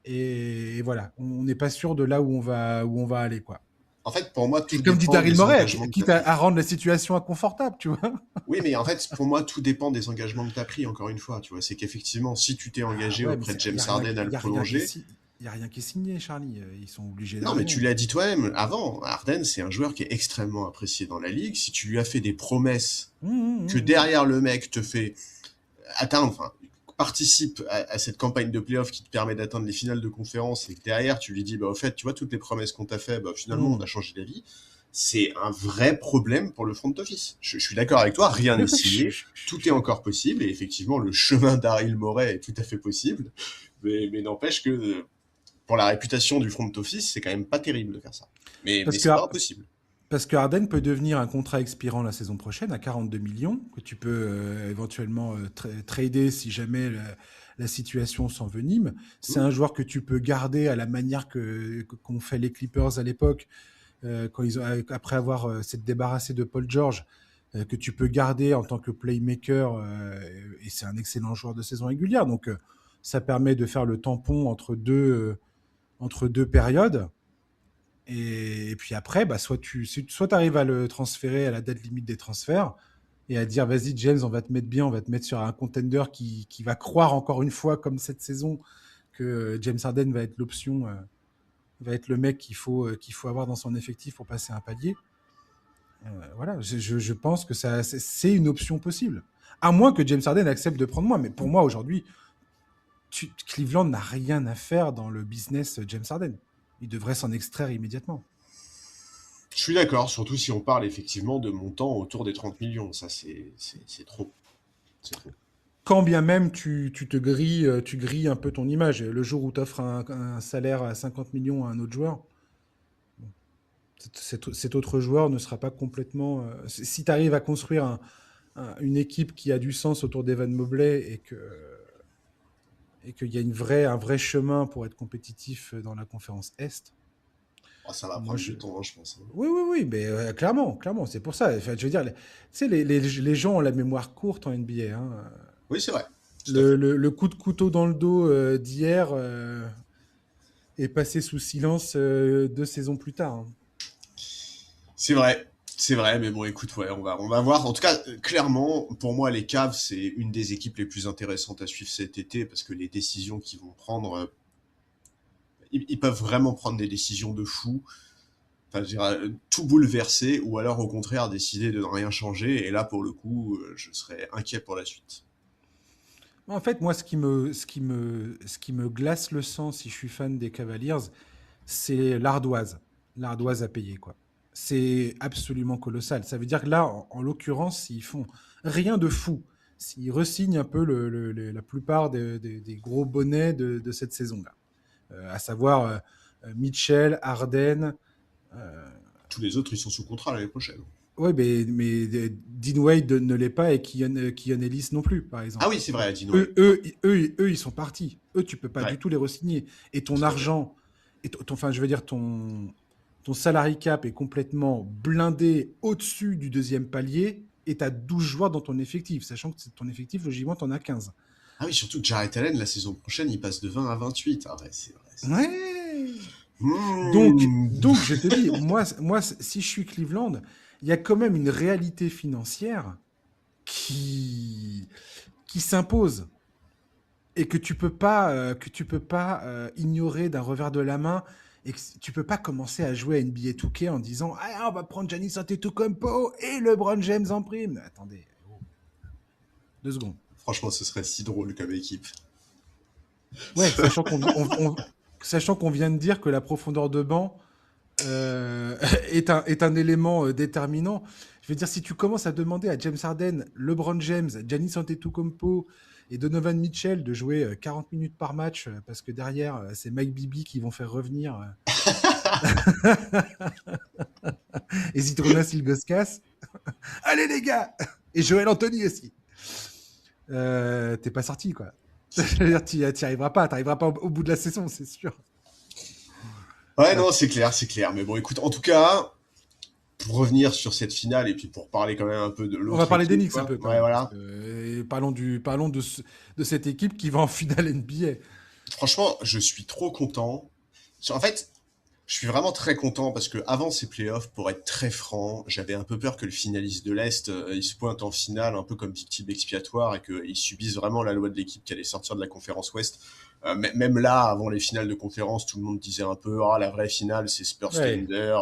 et voilà, on n'est pas sûr de là où on va aller quoi. En fait, pour moi, Et tout comme dit dépend Daryl des Morey, engagements que tu as quitte à pris. rendre la situation inconfortable, tu vois. Oui, mais en fait, pour moi, tout dépend des engagements que tu as pris, encore une fois. Tu vois, c'est qu'effectivement, si tu t'es Ah engagé ouais, mais auprès de il James y a rien, Harden à le y a rien qui est prolonger, si- y a rien qui est signé, Charlie. Ils sont obligés non, mais tu d'arriver. l'as dit toi-même avant, Harden, c'est un joueur qui est extrêmement apprécié dans la ligue. Si tu lui as fait des promesses Hum, hum, que hum, hum. derrière le mec te fait atteindre, enfin, participe à cette campagne de playoff qui te permet d'atteindre les finales de conférence et que derrière tu lui dis, bah, au fait, tu vois, toutes les promesses qu'on t'a fait, bah, finalement, on a Hum. changé d'avis. C'est un vrai problème pour le front office. Je suis d'accord avec toi, rien n'est signé, Je tout est suis d'accord. encore possible, et effectivement, le chemin d'Ariel Morey est tout à fait possible, mais n'empêche que pour la réputation du front office, c'est quand même pas terrible de faire ça. Mais Parce que, c'est pas impossible. Parce que Harden peut devenir un contrat expirant la saison prochaine à 42 millions, que tu peux éventuellement trader si jamais la situation s'envenime. C'est Hmm. un joueur que tu peux garder à la manière qu'ont fait les Clippers à l'époque, après avoir s'être débarrassé de Paul George, que tu peux garder en tant que playmaker, et c'est un excellent joueur de saison régulière. Donc ça permet de faire le tampon entre deux périodes. Et puis après, bah, soit tu arrives à le transférer à la date limite des transferts et à dire vas-y James, on va te mettre bien, on va te mettre sur un contender qui va croire encore une fois comme cette saison que James Harden va être l'option, va être le mec qu'il faut avoir dans son effectif pour passer un palier. Voilà, je pense que c'est une option possible. À moins que James Harden accepte de prendre moins. Mais pour moi aujourd'hui, Cleveland n'a rien à faire dans le business James Harden. Il devrait s'en extraire immédiatement. Je suis d'accord, surtout si on parle effectivement de montants autour des 30 millions. Ça, c'est trop. C'est trop. Quand bien même tu grilles un peu ton image. Le jour où tu offres un salaire à 50 millions à un autre joueur, cet autre joueur ne sera pas complètement. Si tu arrives à construire une équipe qui a du sens autour d'Evan Mobley et qu'il y a un vrai chemin pour être compétitif dans la conférence Est, Oh, ça va moi prendre je. du temps, hein, je pense, hein. Oui, oui, oui, mais clairement, c'est pour ça. Enfin, je veux dire, tu sais, les gens ont la mémoire courte en NBA, hein. Oui, c'est vrai. Tout à fait. Le coup de couteau dans le dos d'hier est passé sous silence 2 saisons plus tard, hein. C'est vrai. C'est vrai, mais bon, écoute, ouais, on va voir. En tout cas, clairement, pour moi, les Cavs, c'est une des équipes les plus intéressantes à suivre cet été parce que les décisions qu'ils vont prendre, ils peuvent vraiment prendre des décisions de fou. Enfin, je dirais, tout bouleverser ou alors au contraire décider de ne rien changer. Et là, pour le coup, je serais inquiet pour la suite. En fait, moi, ce qui me glace le sang si je suis fan des Cavaliers, c'est l'ardoise. L'ardoise à payer, quoi. C'est absolument colossal. Ça veut dire que là, en l'occurrence, s'ils font rien de fou, s'ils re-signent un peu la plupart des gros bonnets de cette saison-là, à savoir Mitchell, Harden. euh, Tous les autres, ils sont sous contrat l'année prochaine. ouais, mais Dean Wade ne l'est pas et Keon Ellis non plus, par Ah exemple. oui, c'est vrai, Donc, Dino, ouais. eux, ils sont partis. Eux, tu peux pas Ouais, du tout les re-signer. Et ton tout à fait. argent, enfin, je veux dire, ton salary cap est complètement blindé au-dessus du deuxième palier et tu as 12 joueurs dans ton effectif, sachant que ton effectif, logiquement, tu en as 15. Ah oui, surtout que Jarrett Allen, la saison prochaine, il passe de 20 à 28. Ah ouais, c'est vrai, ça c'est... Ouais. Donc, Mmh. donc, je te dis, moi, si je suis Cleveland, il y a quand même une réalité financière qui, qui s'impose et que tu peux pas ignorer d'un revers de la main et que tu peux pas commencer à jouer à NBA 2K en disant ah, on va prendre Giannis Antetokounmpo et LeBron James en prime. Attendez, oh, 2 secondes. Franchement, ce serait si drôle comme équipe. Ouais, sachant qu'on vient de dire que la profondeur de banc est un élément déterminant. Je veux dire, si tu commences à demander à James Harden, LeBron James, Giannis Antetokounmpo et Donovan Mitchell de jouer 40 minutes par match parce que derrière, c'est Mike Bibby qui vont faire revenir et Zydrunas Ilgauskas. Allez les gars. Et Joel Anthony aussi. T'es pas sorti, quoi. Je veux dire, t'y arriveras pas. T'arriveras pas au bout de la saison, c'est sûr. Ouais, Bref. non, c'est clair, c'est clair. Mais bon, écoute, en tout cas, pour revenir sur cette finale et puis pour parler quand même un peu de On va l'autre parler équipe, d'Enix un quoi. peu quand Ouais, même, parce que voilà. parlons de cette équipe qui va en finale NBA. Franchement, je suis trop content. En fait, je suis vraiment très content parce que avant ces playoffs, pour être très franc, j'avais un peu peur que le finaliste de l'Est, il se pointe en finale un peu comme victime expiatoire et qu'il subisse vraiment la loi de l'équipe qui allait sortir de la conférence Ouest. Même là, avant les finales de conférence, tout le monde disait un peu ah la vraie finale c'est Spurs Ouais. Thunder.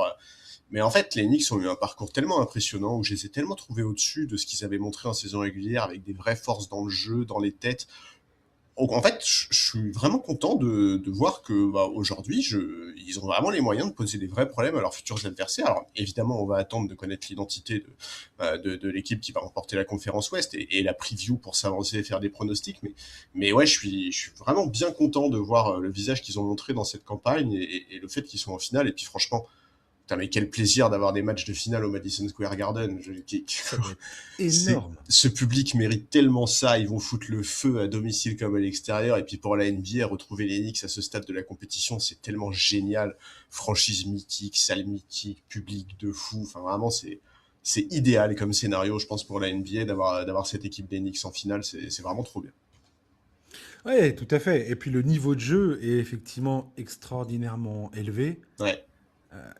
Mais en fait, les Knicks ont eu un parcours tellement impressionnant où je les ai tellement trouvés au-dessus de ce qu'ils avaient montré en saison régulière avec des vraies forces dans le jeu, dans les têtes. Donc, en fait, je suis vraiment content de voir que bah, aujourd'hui, ils ont vraiment les moyens de poser des vrais problèmes à leurs futurs adversaires. Alors évidemment, on va attendre de connaître l'identité de l'équipe qui va remporter la conférence Ouest et la preview pour s'avancer et faire des pronostics. Mais ouais, je suis vraiment bien content de voir le visage qu'ils ont montré dans cette campagne et le fait qu'ils sont en finale. Et puis franchement, putain, mais quel plaisir d'avoir des matchs de finale au Madison Square Garden. Ça doit être énorme. Ce public mérite tellement ça. Ils vont foutre le feu à domicile comme à l'extérieur. Et puis pour la NBA, retrouver les Knicks à ce stade de la compétition, c'est tellement génial. Franchise mythique, salle mythique, public de fou. Enfin, vraiment, c'est idéal comme scénario, je pense, pour la NBA d'avoir cette équipe des Knicks en finale. C'est vraiment trop bien. Ouais, tout à fait. Et puis le niveau de jeu est effectivement extraordinairement élevé. Ouais.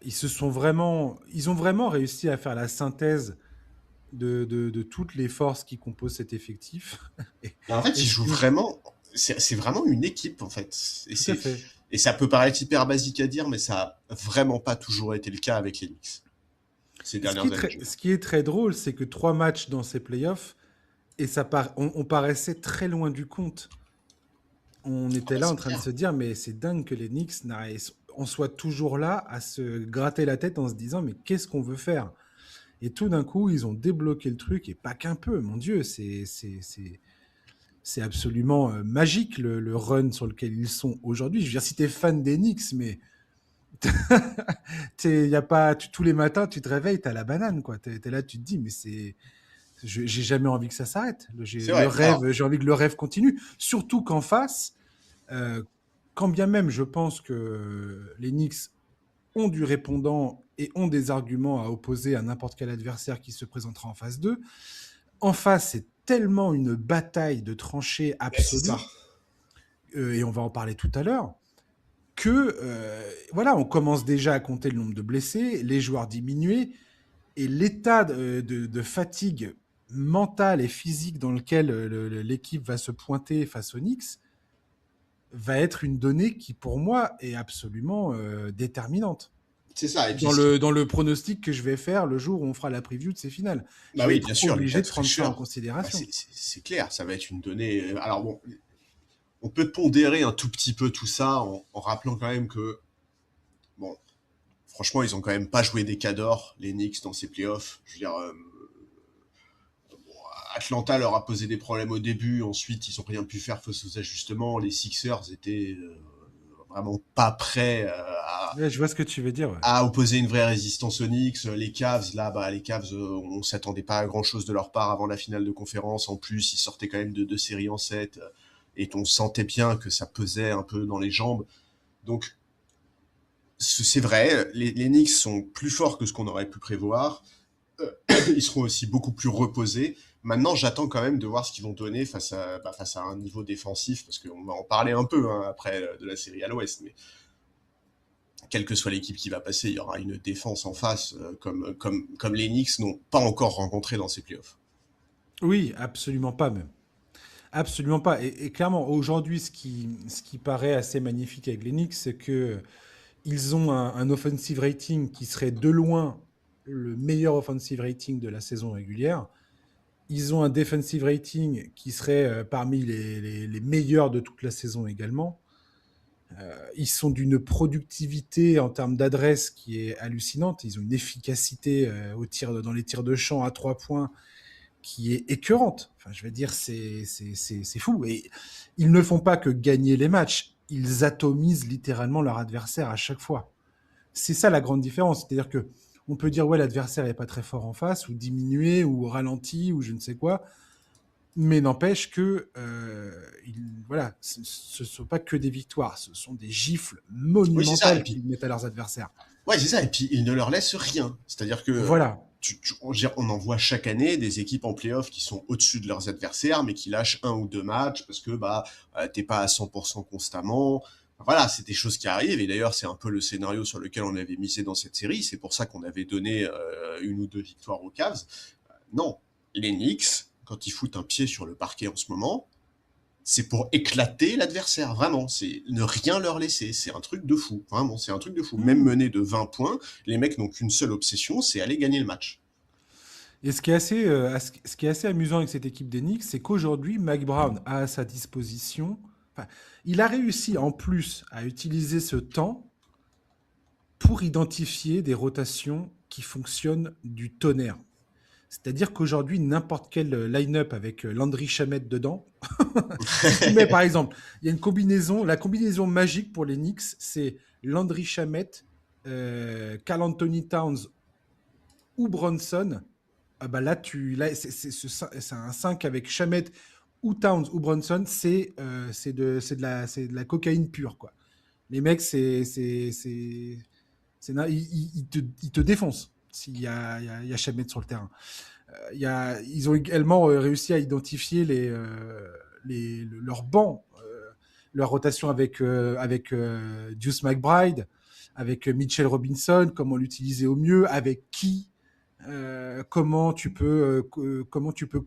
Ils ont vraiment réussi à faire la synthèse de toutes les forces qui composent cet effectif. Et, Et en fait, et ils ce jouent qui me- vraiment. C'est vraiment une équipe, en fait. Tout à fait. Et ça peut paraître hyper basique à dire, mais ça a vraiment pas toujours été le cas avec les Knicks ces Et dernières années, je ce trouve. qui est très drôle, c'est que 3 matchs dans ces playoffs, et on paraissait très loin du compte. on Ah était bah, là en c'est train de clair. se dire, mais c'est dingue que les Knicks on soit toujours là à se gratter la tête en se disant, mais qu'est-ce qu'on veut faire? Et tout d'un coup, ils ont débloqué le truc, et pas qu'un peu, mon Dieu, c'est absolument magique le run sur lequel ils sont aujourd'hui. Je veux dire, si t'es fan des Knicks, mais y a pas, tous les matins, tu te réveilles, t'as la banane, quoi. T'es là, tu te dis, mais j'ai jamais envie que ça s'arrête. C'est vrai. J'ai envie que le rêve continue. Surtout qu'en face, euh, quand bien même je pense que les Knicks ont du répondant et ont des arguments à opposer à n'importe quel adversaire qui se présentera en phase 2, en face, c'est tellement une bataille de tranchées Ouais, c'est ça. absolue, et on va en parler tout à l'heure, que voilà, on commence déjà à compter le nombre de blessés, les joueurs diminués, et l'état de fatigue mentale et physique dans lequel l'équipe va se pointer face aux Knicks va être une donnée qui, pour moi, est absolument déterminante C'est ça. Et puis, dans ce qui... le pronostic que je vais faire le jour où on fera la preview de ces finales. Je Bah vais oui, bien être sûr, les obligé quatre de prendre ça en fraîcheurs. Bah, considération. c'est clair, ça va être une donnée. Alors bon, on peut pondérer un tout petit peu tout ça en rappelant quand même que, bon, franchement, ils ont quand même pas joué des cadors, les Knicks, dans ces playoffs. Je veux dire, Atlanta leur a posé des problèmes au début, ensuite ils ont rien pu faire face aux ajustements. Les Sixers étaient vraiment pas prêts Ouais, je vois ce que tu veux dire. Ouais. à opposer une vraie résistance aux Knicks. Les Cavs, là, les Cavs, on s'attendait pas à grand chose de leur part avant la finale de conférence. En plus, ils sortaient quand même de 2 séries en 7, et on sentait bien que ça pesait un peu dans les jambes. Donc, c'est vrai, les Knicks sont plus forts que ce qu'on aurait pu prévoir. Ils seront aussi beaucoup plus reposés. Maintenant, j'attends quand même de voir ce qu'ils vont donner face à un niveau défensif, parce qu'on va en parler un peu, hein, après de la série à l'Ouest. Mais quelle que soit l'équipe qui va passer, il y aura une défense en face, comme les Knicks n'ont pas encore rencontré dans ces playoffs. Oui, absolument pas même. Absolument pas. Et clairement, aujourd'hui, ce qui paraît assez magnifique avec les Knicks, c'est que ils ont un offensive rating qui serait de loin le meilleur offensive rating de la saison régulière. Ils ont un defensive rating qui serait parmi les meilleurs de toute la saison également. Ils sont d'une productivité en termes d'adresse qui est hallucinante. Ils ont une efficacité dans les tirs de champ à 3 points qui est écœurante. Enfin, je veux dire, c'est fou. Et ils ne font pas que gagner les matchs, ils atomisent littéralement leur adversaire à chaque fois. C'est ça la grande différence. C'est-à-dire que on peut dire, ouais, l'adversaire n'est pas très fort en face, ou diminué, ou ralenti, ou je ne sais quoi. Mais n'empêche que, voilà, ce ne sont pas que des victoires, ce sont des gifles Oui, c'est ça. Et monumentales puis, qu'ils mettent à leurs adversaires. ouais, c'est ça. Et puis, ils ne leur laissent rien. C'est-à-dire que Voilà. on en voit chaque année des équipes en playoff qui sont au-dessus de leurs adversaires, mais qui lâchent un ou deux matchs parce que t'es pas à 100% constamment. Voilà, c'est des choses qui arrivent. Et d'ailleurs, c'est un peu le scénario sur lequel on avait misé dans cette série. C'est pour ça qu'on avait donné une ou deux victoires aux Cavs. Non, les Knicks, quand ils foutent un pied sur le parquet en ce moment, c'est pour éclater l'adversaire, vraiment. C'est ne rien leur laisser. C'est un truc de fou. Vraiment, c'est un truc de fou. Même Mmh. mené de 20 points, les mecs n'ont qu'une seule obsession, c'est aller gagner le match. Et ce qui est assez amusant avec cette équipe des Knicks, c'est qu'aujourd'hui, Mike Brown a à sa disposition, enfin, il a réussi en plus à utiliser ce temps pour identifier des rotations qui fonctionnent du tonnerre. C'est-à-dire qu'aujourd'hui, n'importe quel line-up avec Landry Shamet dedans, si tu mets par exemple, il y a une combinaison, la combinaison magique pour les Knicks, c'est Landry Shamet, Karl Anthony Towns ou Bronson. Ah bah là, c'est un 5 avec Shamet ou Towns ou Bronson, c'est de la cocaïne pure, quoi. Les mecs, ils te défoncent s'il y a Shamet sur le terrain. Ils ont également réussi à identifier leur banc, leur rotation avec Deuce McBride, avec Mitchell Robinson, comment l'utiliser au mieux, avec qui, comment tu peux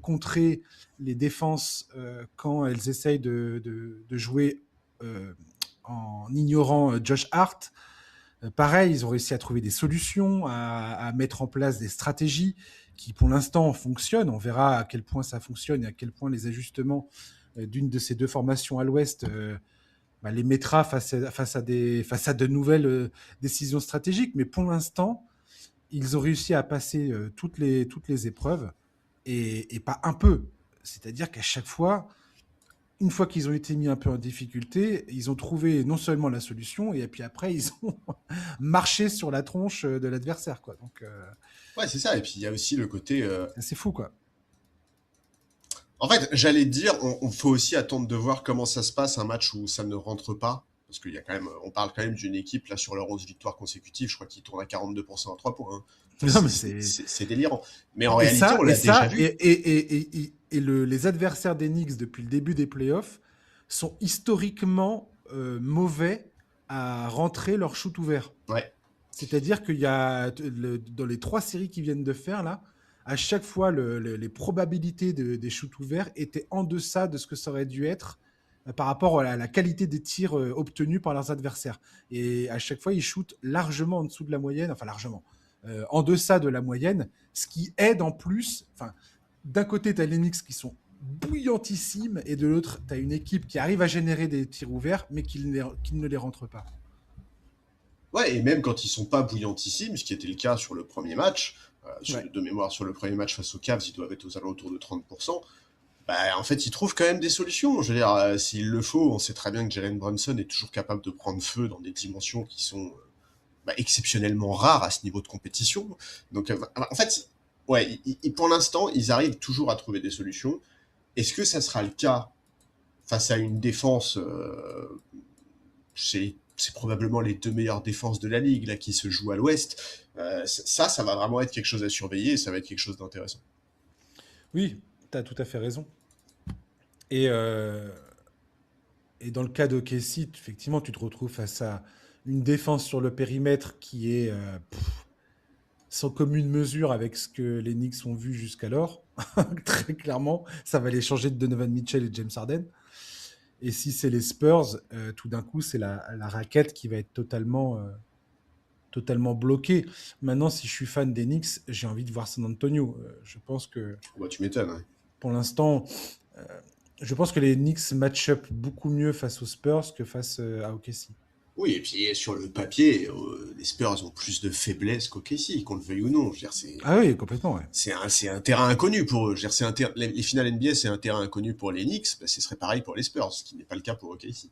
contrer les défenses quand elles essayent de jouer en ignorant Josh Hart. Pareil, ils ont réussi à trouver des solutions, à mettre en place des stratégies qui, pour l'instant, fonctionnent. On verra à quel point ça fonctionne et à quel point les ajustements d'une de ces deux formations à l'Ouest les mettra face à de nouvelles décisions stratégiques. Mais pour l'instant, ils ont réussi à passer toutes les épreuves et pas un peu. C'est-à-dire qu'à chaque fois, une fois qu'ils ont été mis un peu en difficulté, ils ont trouvé non seulement la solution, et puis après, ils ont marché sur la tronche de l'adversaire, quoi. Donc, Ouais, c'est ça. Et puis il y a aussi le côté. c'est fou, quoi. En fait, j'allais te dire, on faut aussi attendre de voir comment ça se passe un match où ça ne rentre pas. Parce qu'il y a quand même, on parle quand même d'une équipe, là, sur leurs 11 victoires consécutives, je crois qu'ils tournent à 42% à 3 points. Hein. Non, mais C'est délirant. Mais en et réalité, ça, on et l'a déjà ça, vu. les adversaires des Knicks depuis le début des playoffs sont historiquement mauvais à rentrer leur shoot ouvert. Ouais. C'est-à-dire qu'il y a dans les 3 séries qu'ils viennent de faire là, à chaque fois les probabilités des shoots ouverts étaient en deçà de ce que ça aurait dû être par rapport à la qualité des tirs obtenus par leurs adversaires. Et à chaque fois, ils shootent largement en dessous de la moyenne, enfin largement, en deçà de la moyenne, ce qui aide en plus. Enfin, d'un côté, tu as les Knicks qui sont bouillantissimes, et de l'autre, tu as une équipe qui arrive à générer des tirs ouverts, mais qui ne les rentre pas. Ouais, et même quand ils sont pas bouillantissimes, ce qui était le cas sur le premier match, Ouais. de mémoire sur le premier match face aux Cavs, ils doivent être aux alentours de 30%. Bah, en fait, ils trouvent quand même des solutions. Je veux dire, s'il le faut, on sait très bien que Jalen Brunson est toujours capable de prendre feu dans des dimensions qui sont exceptionnellement rares à ce niveau de compétition. Donc, en fait, ouais, pour l'instant, ils arrivent toujours à trouver des solutions. Est-ce que ça sera le cas face à une défense c'est probablement les 2 meilleures défenses de la ligue là qui se jouent à l'Ouest. Ça va vraiment être quelque chose à surveiller et ça va être quelque chose d'intéressant. Oui, tu as tout à fait raison. Et, euh, et dans le cas d'OKC, effectivement, tu te retrouves face à une défense sur le périmètre qui est sans commune mesure avec ce que les Knicks ont vu jusqu'alors. Très clairement, ça va les changer de Donovan Mitchell et James Harden. Et si c'est les Spurs, tout d'un coup, c'est la raquette qui va être totalement bloquée. Maintenant, si je suis fan des Knicks, j'ai envie de voir San Antonio. Je pense que Bah, tu m'étonnes. Hein. pour l'instant, euh, je pense que les Knicks match up beaucoup mieux face aux Spurs que face à OKC. Oui, et puis sur le papier, les Spurs ont plus de faiblesse qu'OKC, qu'on le veuille ou non. Je veux dire, Ah oui, complètement, ouais. c'est un terrain inconnu pour eux. Je veux dire, les finales NBA, c'est un terrain inconnu pour les Knicks. Bah, ce serait pareil pour les Spurs, ce qui n'est pas le cas pour OKC.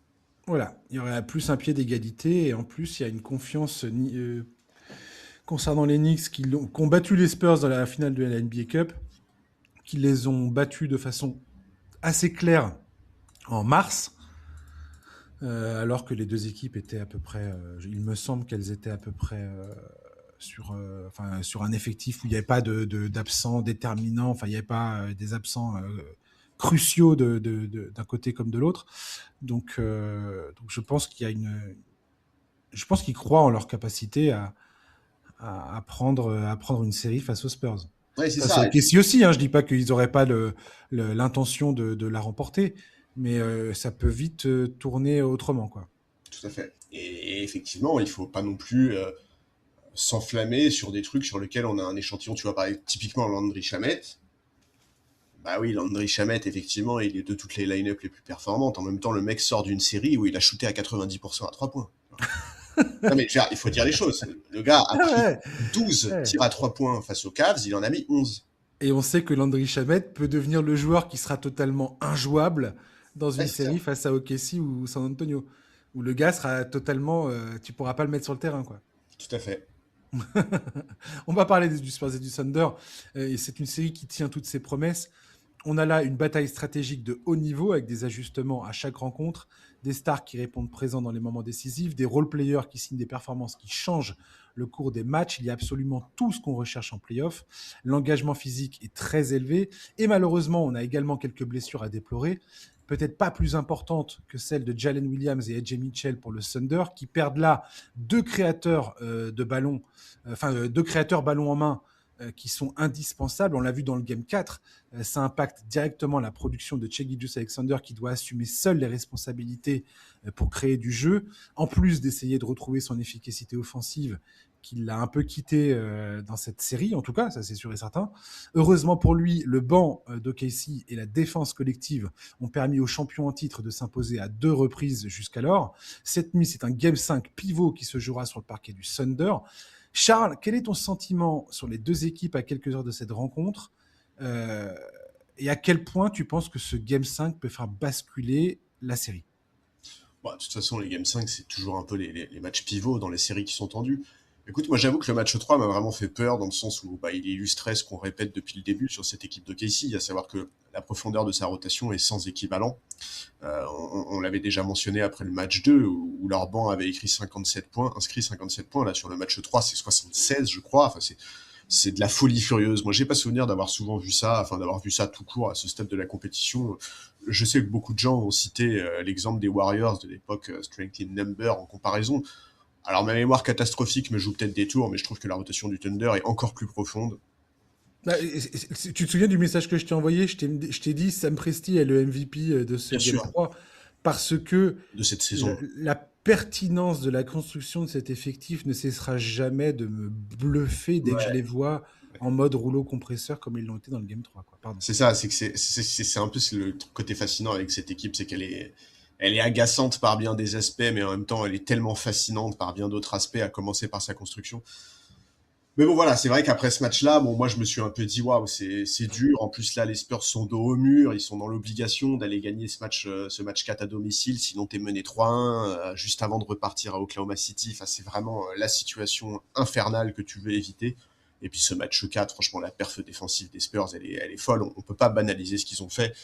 Voilà, il y aurait plus un pied d'égalité, et en plus, il y a une confiance concernant les Knicks qui ont battu les Spurs dans la finale de la NBA Cup, qui les ont battus de façon assez claire en mars, alors que les deux équipes étaient à peu près, il me semble qu'elles étaient à peu près sur un effectif où il n'y avait pas d'absents déterminants, enfin il n'y avait pas des absents cruciaux d'un côté comme de l'autre. Donc je pense je pense qu'ils croient en leur capacité à prendre une série face aux Spurs. Ouais, c'est Face au ça. KC aussi, hein, je dis pas qu'ils n'auraient pas l'intention de la remporter, mais ça peut vite tourner autrement, quoi. Tout à fait. Et effectivement, il faut pas non plus s'enflammer sur des trucs sur lesquels on a un échantillon. Tu vois, par exemple, typiquement Landry Shamet. Bah oui, Landry Shamet, effectivement, il est de toutes les line-up les plus performantes. En même temps, le mec sort d'une série où il a shooté à 90% à 3 points. Non mais il faut dire les choses. Le gars a Ah pris ouais, 12 ouais. tirs à 3 points face aux Cavs, il en a mis 11. Et on sait que Landry Shamet peut devenir le joueur qui sera totalement injouable dans Ouais, une c'est ça. série face à OKC ou San Antonio, où le gars sera totalement, tu pourras pas le mettre sur le terrain, quoi. Tout à fait. On va parler du Spurs et du Thunder, et c'est une série qui tient toutes ses promesses. On a là une bataille stratégique de haut niveau avec des ajustements à chaque rencontre, des stars qui répondent présents dans les moments décisifs, des role-players qui signent des performances qui changent le cours des matchs. Il y a absolument tout ce qu'on recherche en playoff. L'engagement physique est très élevé et malheureusement, on a également quelques blessures à déplorer. Peut-être pas plus importantes que celles de Jalen Williams et AJ Mitchell pour le Thunder, qui perdent là deux créateurs de ballon, deux créateurs ballon en main, qui sont indispensables. On l'a vu dans le Game 4, ça impacte directement la production de Shai Gilgeous-Alexander qui doit assumer seul les responsabilités pour créer du jeu, en plus d'essayer de retrouver son efficacité offensive qu'il l'a un peu quitté dans cette série, en tout cas, ça c'est sûr et certain. Heureusement pour lui, le banc d'OKC et la défense collective ont permis aux champions en titre de s'imposer à 2 reprises jusqu'alors. Cette nuit, c'est un Game 5 pivot qui se jouera sur le parquet du Thunder. Charles, quel est ton sentiment sur les deux équipes à quelques heures de cette rencontre et à quel point tu penses que ce Game 5 peut faire basculer la série? Bon, de toute façon, les Game 5, c'est toujours un peu les matchs pivots dans les séries qui sont tendues. Écoute, moi j'avoue que le match 3 m'a vraiment fait peur dans le sens où il illustrait ce qu'on répète depuis le début sur cette équipe de Casey, à savoir que la profondeur de sa rotation est sans équivalent. On l'avait déjà mentionné après le match 2 où leur banc avait inscrit 57 points. Là, sur le match 3, c'est 76, je crois. Enfin, c'est de la folie furieuse. Moi, j'ai pas souvenir d'avoir souvent vu ça, enfin d'avoir vu ça tout court à ce stade de la compétition. Je sais que beaucoup de gens ont cité l'exemple des Warriors de l'époque Strength in Number en comparaison. Alors ma mémoire catastrophique me joue peut-être des tours, mais je trouve que la rotation du Thunder est encore plus profonde. Tu te souviens du message que je t'ai envoyé? Je t'ai dit Sam Presti est le MVP de ce Bien Game sûr, 3 parce que de cette la, saison. la pertinence de la construction de cet effectif ne cessera jamais de me bluffer dès que je Ouais. les vois en mode rouleau compresseur comme ils l'ont été dans le Game 3, quoi. Pardon. C'est ça, c'est que c'est un peu le côté fascinant avec cette équipe, c'est elle est agaçante par bien des aspects, mais en même temps elle est tellement fascinante par bien d'autres aspects, à commencer par sa construction. Mais bon voilà, c'est vrai qu'après ce match-là, bon moi je me suis un peu dit waouh, c'est dur. En plus là, les Spurs sont dos au mur, ils sont dans l'obligation d'aller gagner ce match 4 à domicile, sinon t'es mené 3-1 juste avant de repartir à Oklahoma City. Enfin c'est vraiment la situation infernale que tu veux éviter. Et puis ce match 4, franchement la perf défensive des Spurs, elle est folle. On peut pas banaliser ce qu'ils ont fait.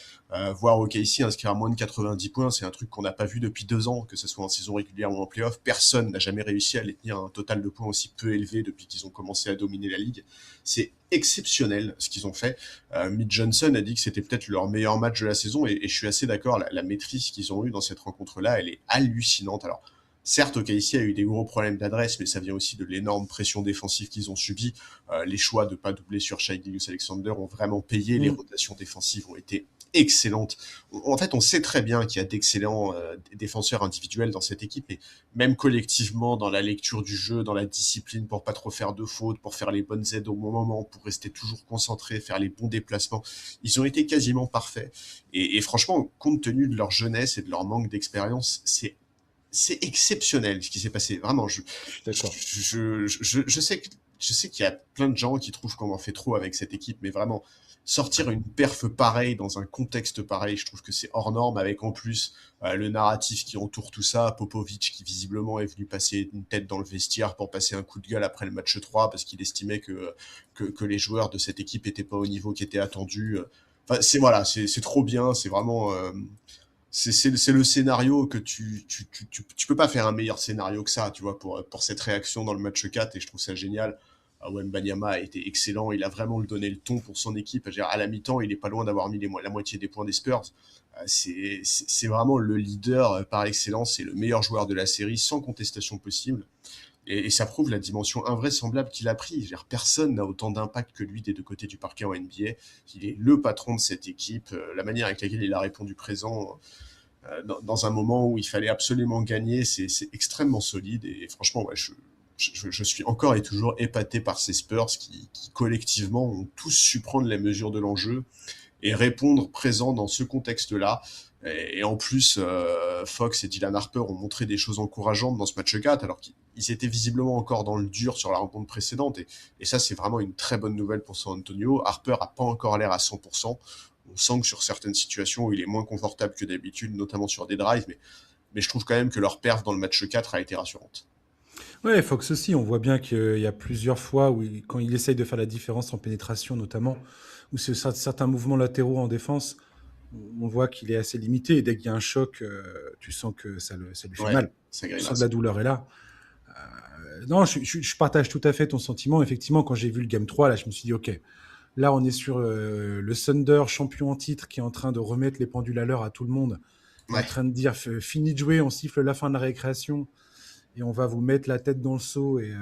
Voir OKC inscrire moins de 90 points, c'est un truc qu'on n'a pas vu depuis 2 ans, que ce soit en saison régulière ou en playoff. Personne n'a jamais réussi à les tenir un total de points aussi peu élevé depuis qu'ils ont commencé à dominer la ligue. C'est exceptionnel ce qu'ils ont fait. Mitch Johnson a dit que c'était peut-être leur meilleur match de la saison et je suis assez d'accord. La maîtrise qu'ils ont eue dans cette rencontre-là, elle est hallucinante. Alors, certes, OKC a eu des gros problèmes d'adresse, mais ça vient aussi de l'énorme pression défensive qu'ils ont subie. Les choix de ne pas doubler sur Shai Gilgeous-Alexander ont vraiment payé. Les Mm. rotations défensives ont été excellentes. En fait, on sait très bien qu'il y a d'excellents défenseurs individuels dans cette équipe, et même collectivement, dans la lecture du jeu, dans la discipline pour pas trop faire de fautes, pour faire les bonnes aides au bon moment, pour rester toujours concentré, faire les bons déplacements, ils ont été quasiment parfaits. Et franchement, compte tenu de leur jeunesse et de leur manque d'expérience, c'est exceptionnel ce qui s'est passé. Vraiment, Je suis d'accord. je sais qu'il y a plein de gens qui trouvent qu'on en fait trop avec cette équipe, mais vraiment, sortir une perf pareille dans un contexte pareil, je trouve que c'est hors norme, avec en plus le narratif qui entoure tout ça. Popovic qui visiblement est venu passer une tête dans le vestiaire pour passer un coup de gueule après le match 3 parce qu'il estimait que les joueurs de cette équipe n'étaient pas au niveau qui était attendu. Enfin, c'est trop bien, c'est vraiment... c'est le scénario que tu peux pas faire un meilleur scénario que ça, tu vois, pour cette réaction dans le match 4, et je trouve ça génial. Wembanyama a été excellent, il a vraiment donné le ton pour son équipe. Je veux dire, à la mi-temps, il est pas loin d'avoir mis la moitié des points des Spurs. C'est vraiment le leader par excellence, c'est le meilleur joueur de la série, sans contestation possible. Et ça prouve la dimension invraisemblable qu'il a pris. Je veux dire, personne n'a autant d'impact que lui des deux côtés du parquet en NBA. Il est le patron de cette équipe. La manière avec laquelle il a répondu présent dans un moment où il fallait absolument gagner, c'est extrêmement solide. Et franchement, ouais, je suis encore et toujours épaté par ces Spurs qui collectivement ont tous su prendre les mesures de l'enjeu et répondre présent dans ce contexte-là. Et en plus, Fox et Dylan Harper ont montré des choses encourageantes dans ce match 4, alors qu'ils étaient visiblement encore dans le dur sur la rencontre précédente. Et ça, c'est vraiment une très bonne nouvelle pour San Antonio. Harper a pas encore l'air à 100%. On sent que sur certaines situations où il est moins confortable que d'habitude, notamment sur des drives, mais je trouve quand même que leur perf dans le match 4 a été rassurante. Ouais, Fox aussi, on voit bien qu'il y a plusieurs fois où, quand il essaye de faire la différence en pénétration notamment, où c'est certains mouvements latéraux en défense, on voit qu'il est assez limité. Et dès qu'il y a un choc, tu sens que ça lui fait Ouais, mal. ça Tu sens que la grimace. douleur est là. Non, je partage tout à fait ton sentiment. Effectivement, quand j'ai vu le Game 3, là, je me suis dit, OK, là, on est sur le Thunder champion en titre qui est en train de remettre les pendules à l'heure à tout le monde, qui est en Ouais, train de dire, fini de jouer, on siffle la fin de la récréation et on va vous mettre la tête dans le seau et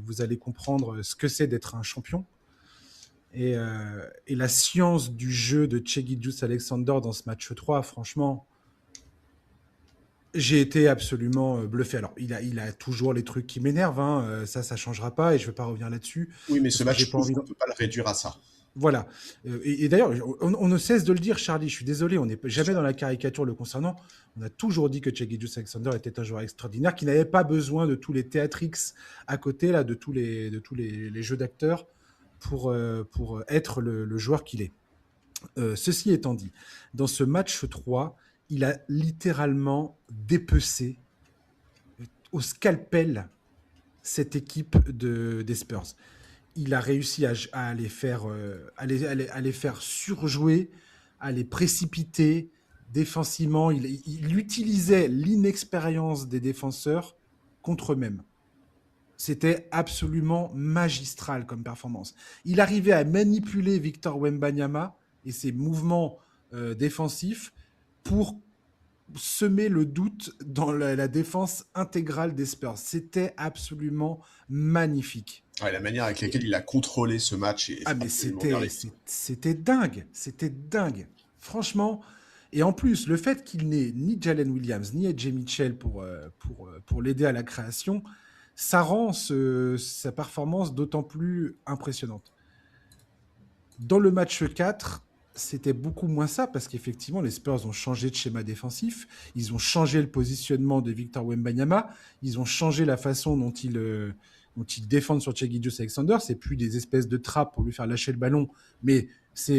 vous allez comprendre ce que c'est d'être un champion. Et la science du jeu de Shai Gilgeous-Alexander dans ce match 3, franchement, j'ai été absolument bluffé. Alors, il a toujours les trucs qui m'énervent, hein, ça changera pas et je ne vais pas revenir là-dessus Oui, mais ce parce que match, j'ai je pas trouve envie. qu'on ne peut pas le réduire à ça. Voilà. Et d'ailleurs, on ne cesse de le dire, Charlie. Je suis désolé, on n'est jamais dans la caricature le concernant. On a toujours dit que Shai Gilgeous-Alexander était un joueur extraordinaire, qui n'avait pas besoin de tous les Theatrix à côté, là, de tous les jeux d'acteurs pour être le joueur qu'il est. Ceci étant dit, dans ce match 3, il a littéralement dépecé au scalpel cette équipe des Spurs. Il a réussi à les faire, à les faire surjouer, à les précipiter défensivement. Il utilisait l'inexpérience des défenseurs contre eux-mêmes. C'était absolument magistral comme performance. Il arrivait à manipuler Victor Wembanyama et ses mouvements défensifs pour semer le doute dans la défense intégrale des Spurs. C'était absolument magnifique. Ouais, la manière avec laquelle il a contrôlé ce match est Mais absolument merveilleux. c'était dingue. C'était dingue. Franchement. Et en plus, le fait qu'il n'ait ni Jalen Williams ni AJ Mitchell pour l'aider à la création, ça rend sa performance d'autant plus impressionnante. Dans le match 4, c'était beaucoup moins ça, parce qu'effectivement, les Spurs ont changé de schéma défensif, ils ont changé le positionnement de Victor Wembanyama, ils ont changé la façon dont ils défendent sur Shai Gilgeous-Alexander. C'est plus des espèces de trappes pour lui faire lâcher le ballon, mais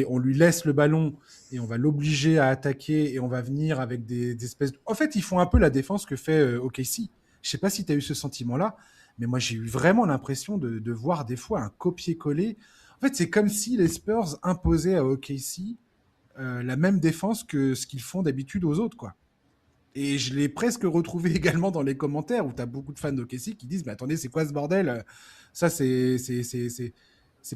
on lui laisse le ballon et on va l'obliger à attaquer et on va venir avec des espèces de... En fait, ils font un peu la défense que fait OKC. Je sais pas si tu as eu ce sentiment-là, mais moi, j'ai eu vraiment l'impression de voir des fois un copier-coller. En fait, c'est comme si les Spurs imposaient à OKC la même défense que ce qu'ils font d'habitude aux autres, quoi. Et je l'ai presque retrouvé également dans les commentaires où tu as beaucoup de fans d'OKC qui disent mais attendez, c'est quoi ce bordel? Ça, c'est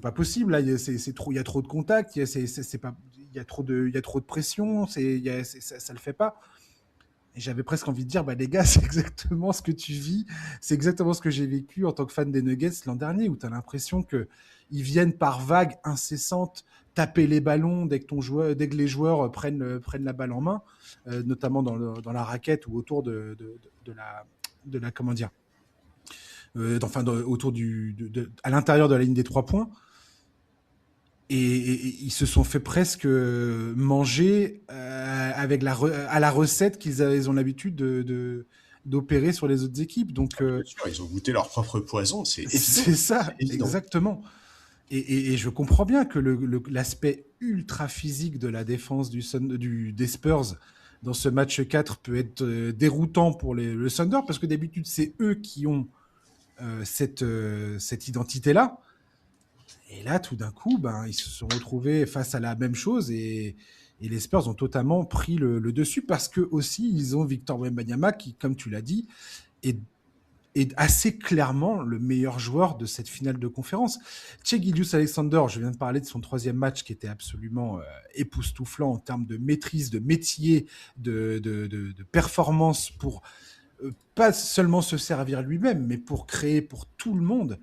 pas possible. Là, c'est trop, il y a trop de contacts, il y a trop de pression, ça le fait pas. Et j'avais presque envie de dire, bah les gars, c'est exactement ce que tu vis, c'est exactement ce que j'ai vécu en tant que fan des Nuggets l'an dernier, où tu as l'impression qu'ils viennent par vagues incessantes taper les ballons dès que les joueurs prennent la balle en main, notamment dans la raquette ou autour de la comment dire, autour à l'intérieur de la ligne des 3 points. Et ils se sont fait presque manger avec à la recette ils ont l'habitude d'opérer sur les autres équipes. Donc, Bien sûr, ils ont goûté leur propre poison, c'est évident. c'est ça, évident. exactement. Et je comprends bien que l'aspect ultra physique de la défense des Spurs dans ce match 4 peut être déroutant pour le Thunder, parce que d'habitude, c'est eux qui ont cette identité-là. Et là, tout d'un coup, ils se sont retrouvés face à la même chose et les Spurs ont totalement pris le dessus, parce que aussi ils ont Victor Wembanyama qui, comme tu l'as dit, est assez clairement le meilleur joueur de cette finale de conférence. Shai Gilgeous-Alexander, je viens de parler de son 3e match qui était absolument époustouflant en termes de maîtrise, de métier, de performance pour pas seulement se servir lui-même, mais pour créer pour tout le monde.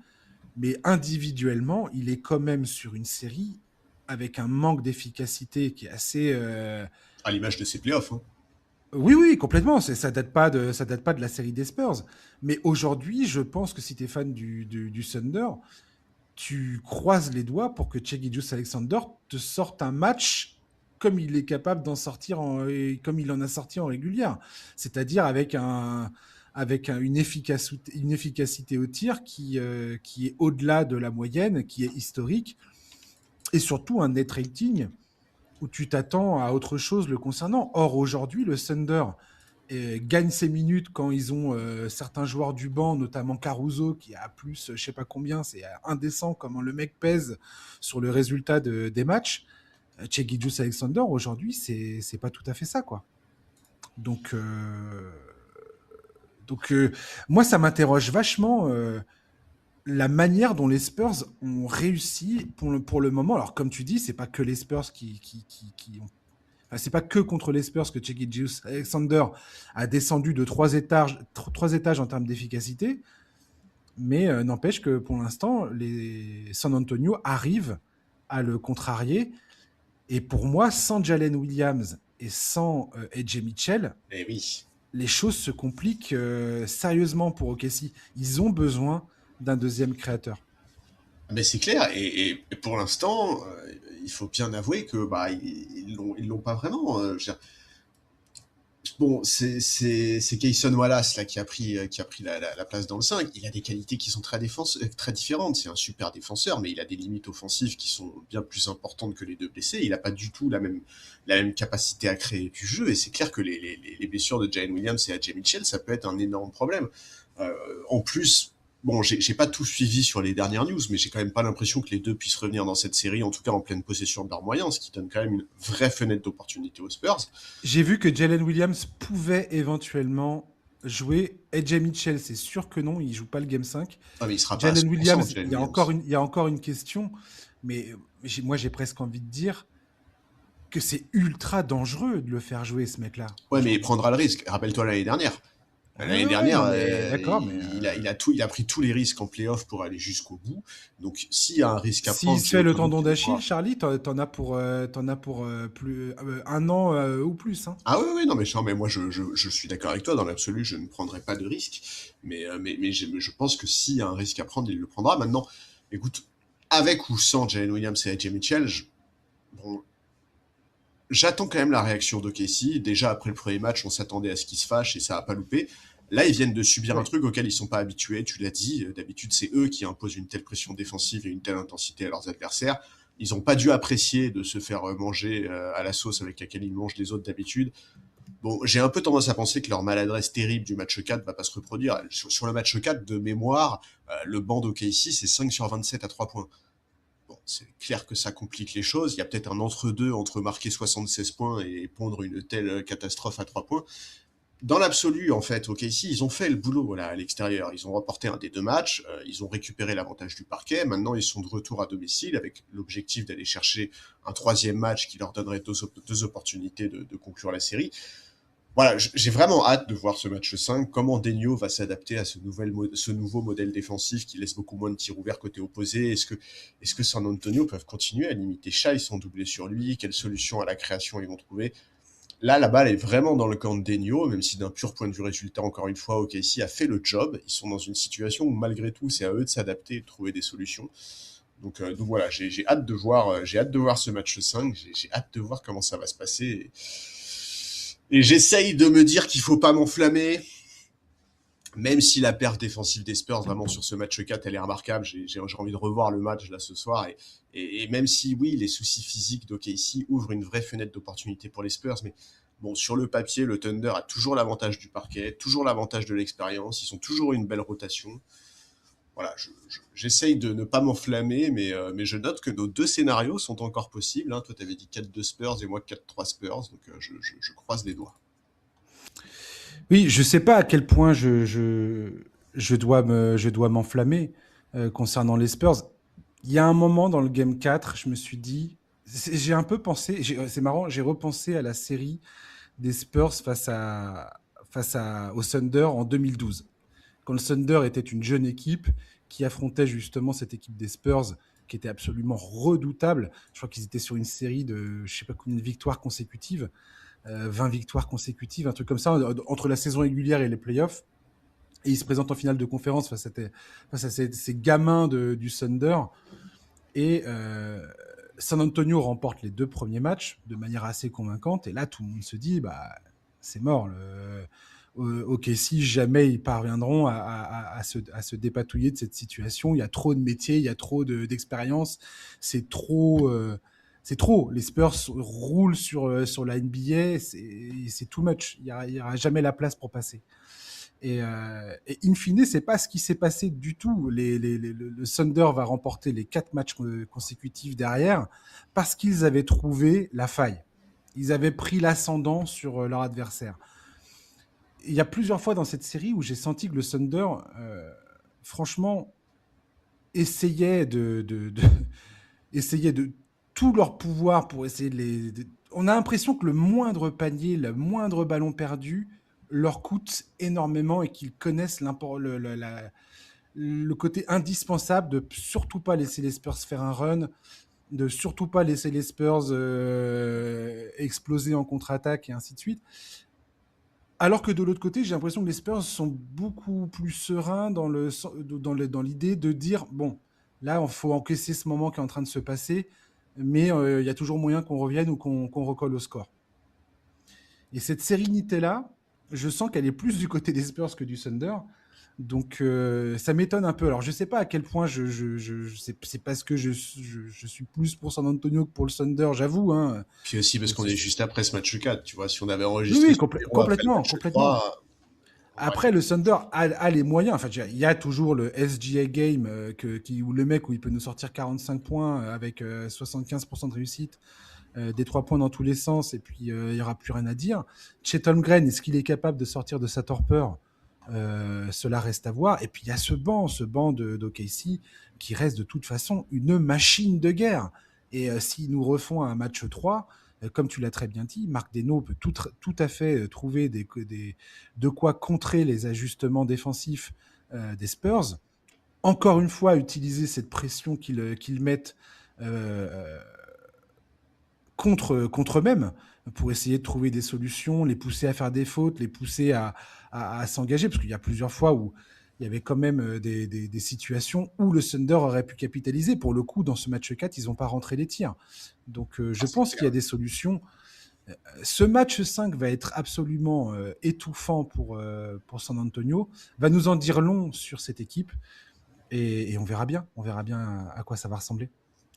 Mais individuellement, il est quand même sur une série avec un manque d'efficacité qui est assez... À l'image de ces playoffs. Hein. Oui, complètement. Ça date pas de la série des Spurs. Mais aujourd'hui, je pense que si tu es fan du Thunder, tu croises les doigts pour que Shai Gilgeous-Alexander te sorte un match comme il est capable d'en sortir, comme il en a sorti en régulière. C'est-à-dire avec une efficacité au tir qui est au-delà de la moyenne, qui est historique, et surtout un net rating où tu t'attends à autre chose le concernant. Or, aujourd'hui, le Thunder gagne ses minutes quand ils ont certains joueurs du banc, notamment Caruso, qui a plus, je sais pas combien, c'est indécent comment le mec pèse sur le résultat des matchs. Shai Gilgeous-Alexander, aujourd'hui, c'est pas tout à fait ça, quoi. Donc, moi, ça m'interroge vachement la manière dont les Spurs ont réussi pour le moment. Alors, comme tu dis, c'est pas que les Spurs qui ont... Enfin, c'est pas que contre les Spurs que Shai Gilgeous-Alexander a descendu de 3 étages en termes d'efficacité, mais n'empêche que pour l'instant, les San Antonio arrivent à le contrarier. Et pour moi, sans Jalen Williams et sans AJ Mitchell, Eh oui. les choses se compliquent sérieusement pour OKC. Ils ont besoin d'un deuxième créateur. Mais c'est clair, et pour l'instant, il faut bien avouer que bah ils l'ont pas vraiment. Bon, c'est Kayson Wallace là qui a pris la place dans le 5. Il a des qualités qui sont très différentes. C'est un super défenseur, mais il a des limites offensives qui sont bien plus importantes que les deux blessés. Il n'a pas du tout la même capacité à créer du jeu, et c'est clair que les blessures de Jalen Williams et AJ Mitchell, ça peut être un énorme problème. Euh, En plus, bon, j'ai pas tout suivi sur les dernières news, mais j'ai quand même pas l'impression que les deux puissent revenir dans cette série, en tout cas en pleine possession de leurs moyens, ce qui donne quand même une vraie fenêtre d'opportunité aux Spurs. J'ai vu que Jalen Williams pouvait éventuellement jouer. AJ Mitchell, c'est sûr que non, il joue pas le Game 5. Ah, mais il sera pas à Jalen 100%, Williams, Jalen Williams. il y a encore une question, mais moi j'ai presque envie de dire que c'est ultra dangereux de le faire jouer, ce mec-là, Ouais, mais il aujourd'hui. prendra le risque. Rappelle-toi l'année dernière. Ouais, L'année ouais, ouais, dernière, non, mais d'accord, mais il a pris tous les risques en playoff pour aller jusqu'au bout. Donc, s'il y a un risque à s'il prendre, se j'ai fait le aucun doute tendon qu'il le d'Achille, fera. Charlie, t'en as pour plus un an ou plus, hein. Ah oui, oui, non, mais moi, je suis d'accord avec toi. Dans l'absolu, je ne prendrai pas de risque. Mais je pense que s'il y a un risque à prendre, il le prendra. Maintenant, écoute, avec ou sans Jalen Williams et AJ Mitchell, bon, j'attends quand même la réaction d'OKC. Déjà, après le premier match, on s'attendait à ce qu'ils se fâchent et ça a pas loupé. Là, ils viennent de subir un Oui. truc auquel ils sont pas habitués. Tu l'as dit. D'habitude, c'est eux qui imposent une telle pression défensive et une telle intensité à leurs adversaires. Ils n'ont pas dû apprécier de se faire manger à la sauce avec laquelle ils mangent les autres d'habitude. Bon, j'ai un peu tendance à penser que leur maladresse terrible du match 4 va pas se reproduire. Sur le match 4, de mémoire, le banc d'OKC, c'est 5 sur 27 à 3 points. Bon, c'est clair que ça complique les choses. Il y a peut-être un entre-deux entre marquer 76 points et pondre une telle catastrophe à 3 points. Dans l'absolu, en fait, OKC, ils ont fait le boulot voilà, à l'extérieur. Ils ont remporté un des deux matchs, ils ont récupéré l'avantage du parquet. Maintenant, ils sont de retour à domicile avec l'objectif d'aller chercher un troisième match qui leur donnerait deux opportunités de conclure la série. Voilà, j'ai vraiment hâte de voir ce match 5, comment Denio va s'adapter à ce nouveau modèle défensif qui laisse beaucoup moins de tirs ouverts côté opposé. Est-ce que San Antonio peuvent continuer à limiter Shai sans doubler sur lui? Quelle solution à la création ils vont trouver? Là, la balle est vraiment dans le camp de Denio, même si d'un pur point de vue résultat, encore une fois, OKC a fait le job. Ils sont dans une situation où malgré tout, c'est à eux de s'adapter et de trouver des solutions. Donc voilà, j'ai hâte de voir ce match 5, j'ai hâte de voir comment ça va se passer. Et j'essaye de me dire qu'il faut pas m'enflammer, même si la perte défensive des Spurs vraiment sur ce match 4 elle est remarquable. J'ai envie de revoir le match là ce soir, et même si oui les soucis physiques d'OKC ouvrent une vraie fenêtre d'opportunité pour les Spurs, mais bon, sur le papier le Thunder a toujours l'avantage du parquet, toujours l'avantage de l'expérience, ils ont toujours une belle rotation. Voilà, j'essaye de ne pas m'enflammer, mais je note que nos deux scénarios sont encore possibles, hein. Toi, tu avais dit 4-2 Spurs et moi 4-3 Spurs, donc je croise les doigts. Oui, je sais pas à quel point je dois m'enflammer concernant les Spurs. Il y a un moment dans le Game 4, je me suis dit, j'ai un peu pensé, c'est marrant, j'ai repensé à la série des Spurs au Thunder en 2012, quand le Thunder était une jeune équipe qui affrontait justement cette équipe des Spurs qui était absolument redoutable. Je crois qu'ils étaient sur une série de je sais pas combien de victoires consécutives, 20 victoires consécutives, un truc comme ça, entre la saison régulière et les playoffs. Et ils se présentent en finale de conférence face à ces gamins du Thunder. Et San Antonio remporte les deux premiers matchs de manière assez convaincante. Et là, tout le monde se dit, bah, c'est mort. Ok, si jamais ils parviendront à se dépatouiller de cette situation, il y a trop de métiers, il y a trop d'expérience, c'est trop. C'est trop. Les Spurs roulent sur la NBA, c'est too much. Il n'y aura jamais la place pour passer. Et in fine, c'est pas ce qui s'est passé du tout. Le Thunder va remporter les 4 matchs consécutifs derrière parce qu'ils avaient trouvé la faille. Ils avaient pris l'ascendant sur leur adversaire. Il y a plusieurs fois dans cette série où j'ai senti que le Thunder, franchement, essayait essayait de tout leur pouvoir pour essayer on a l'impression que le moindre panier, le moindre ballon perdu leur coûte énormément et qu'ils connaissent le côté indispensable de surtout pas laisser les Spurs faire un run. de surtout pas laisser les Spurs exploser en contre-attaque et ainsi de suite. Alors que de l'autre côté, j'ai l'impression que les Spurs sont beaucoup plus sereins dans l'idée de dire bon, là, il faut encaisser ce moment qui est en train de se passer, mais il y a toujours moyen qu'on revienne ou qu'on recolle au score. Et cette sérénité-là, je sens qu'elle est plus du côté des Spurs que du Thunder. Donc ça m'étonne un peu. Alors je sais pas à quel point c'est parce que je suis plus pour San Antonio que pour le Thunder, j'avoue. Hein. Puis aussi parce qu'on est juste après ce match 4, tu vois, si on avait Oui, enregistré oui, ce numéro après le complètement, match complètement. 3, on aurait Après, le Thunder a les moyens. Enfin, il y a toujours le SGA game où le mec où il peut nous sortir 45 points avec 75% de réussite, des 3 points dans tous les sens, et puis il n'y aura plus rien à dire. Chet Holmgren, est-ce qu'il est capable de sortir de sa torpeur? Cela reste à voir. Et puis il y a ce banc d'OKC qui reste de toute façon une machine de guerre. Et s'ils nous refont un match 3, comme tu l'as très bien dit, Marc Desno peut tout à fait trouver de quoi contrer les ajustements défensifs des Spurs. Encore une fois, utiliser cette pression qu'ils mettent euh, contre eux-mêmes pour essayer de trouver des solutions, les pousser à faire des fautes, les pousser à s'engager, parce qu'il y a plusieurs fois où il y avait quand même des situations où le Thunder aurait pu capitaliser. Pour le coup, dans ce match 4, ils n'ont pas rentré les tirs. Donc je c'est pense qu'il y clair. a des solutions. Ce match 5 va être absolument étouffant pour San Antonio, va nous en dire long sur cette équipe, et on verra bien à quoi ça va ressembler.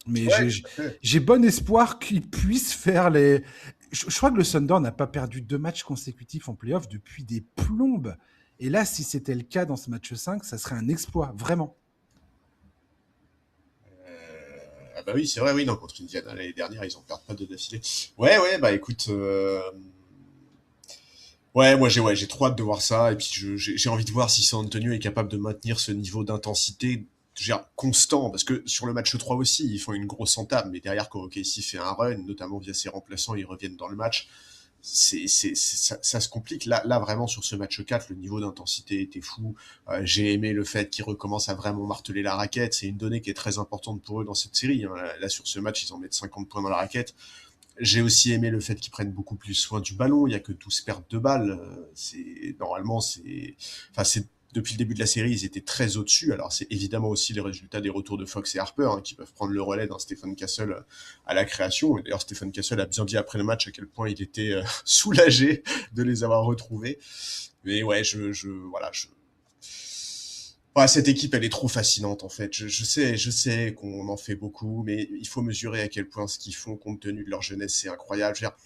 Mais Ouais, tout à fait. j'ai bon espoir qu'ils puissent faire les. Je crois que le Thunder n'a pas perdu 2 matchs consécutifs en playoff depuis des plombes. Et là, si c'était le cas dans ce match 5, ça serait un exploit, vraiment. Ah bah oui, c'est vrai, oui, non, contre Indiana l'année dernière, ils en perdent pas deux d'affilée. Ouais, ouais, bah écoute, ouais, moi j'ai trop hâte de voir ça, et puis j'ai envie de voir si San Antonio est capable de maintenir ce niveau d'intensité, je veux dire, constant, parce que sur le match 3 aussi, ils font une grosse entame, mais derrière, quand OKC fait un run, notamment via ses remplaçants, ils reviennent dans le match, ça se complique. Là, vraiment, sur ce match 4, le niveau d'intensité était fou. J'ai aimé le fait qu'ils recommencent à vraiment marteler la raquette. C'est une donnée qui est très importante pour eux dans cette série. Hein. Là, sur ce match, ils en mettent 50 points dans la raquette. J'ai aussi aimé le fait qu'ils prennent beaucoup plus soin du ballon. Il y a que 12 pertes de balles. Normalement, c'est depuis le début de la série, ils étaient très au-dessus. Alors, c'est évidemment aussi les résultats des retours de Fox et Harper, hein, qui peuvent prendre le relais d'un Stephen Castle à la création. Et d'ailleurs, Stephen Castle a bien dit après le match à quel point il était soulagé de les avoir retrouvés. Mais ouais, voilà, ouais, cette équipe, elle est trop fascinante en fait. Je sais qu'on en fait beaucoup, mais il faut mesurer à quel point ce qu'ils font compte tenu de leur jeunesse, c'est incroyable. Je veux dire,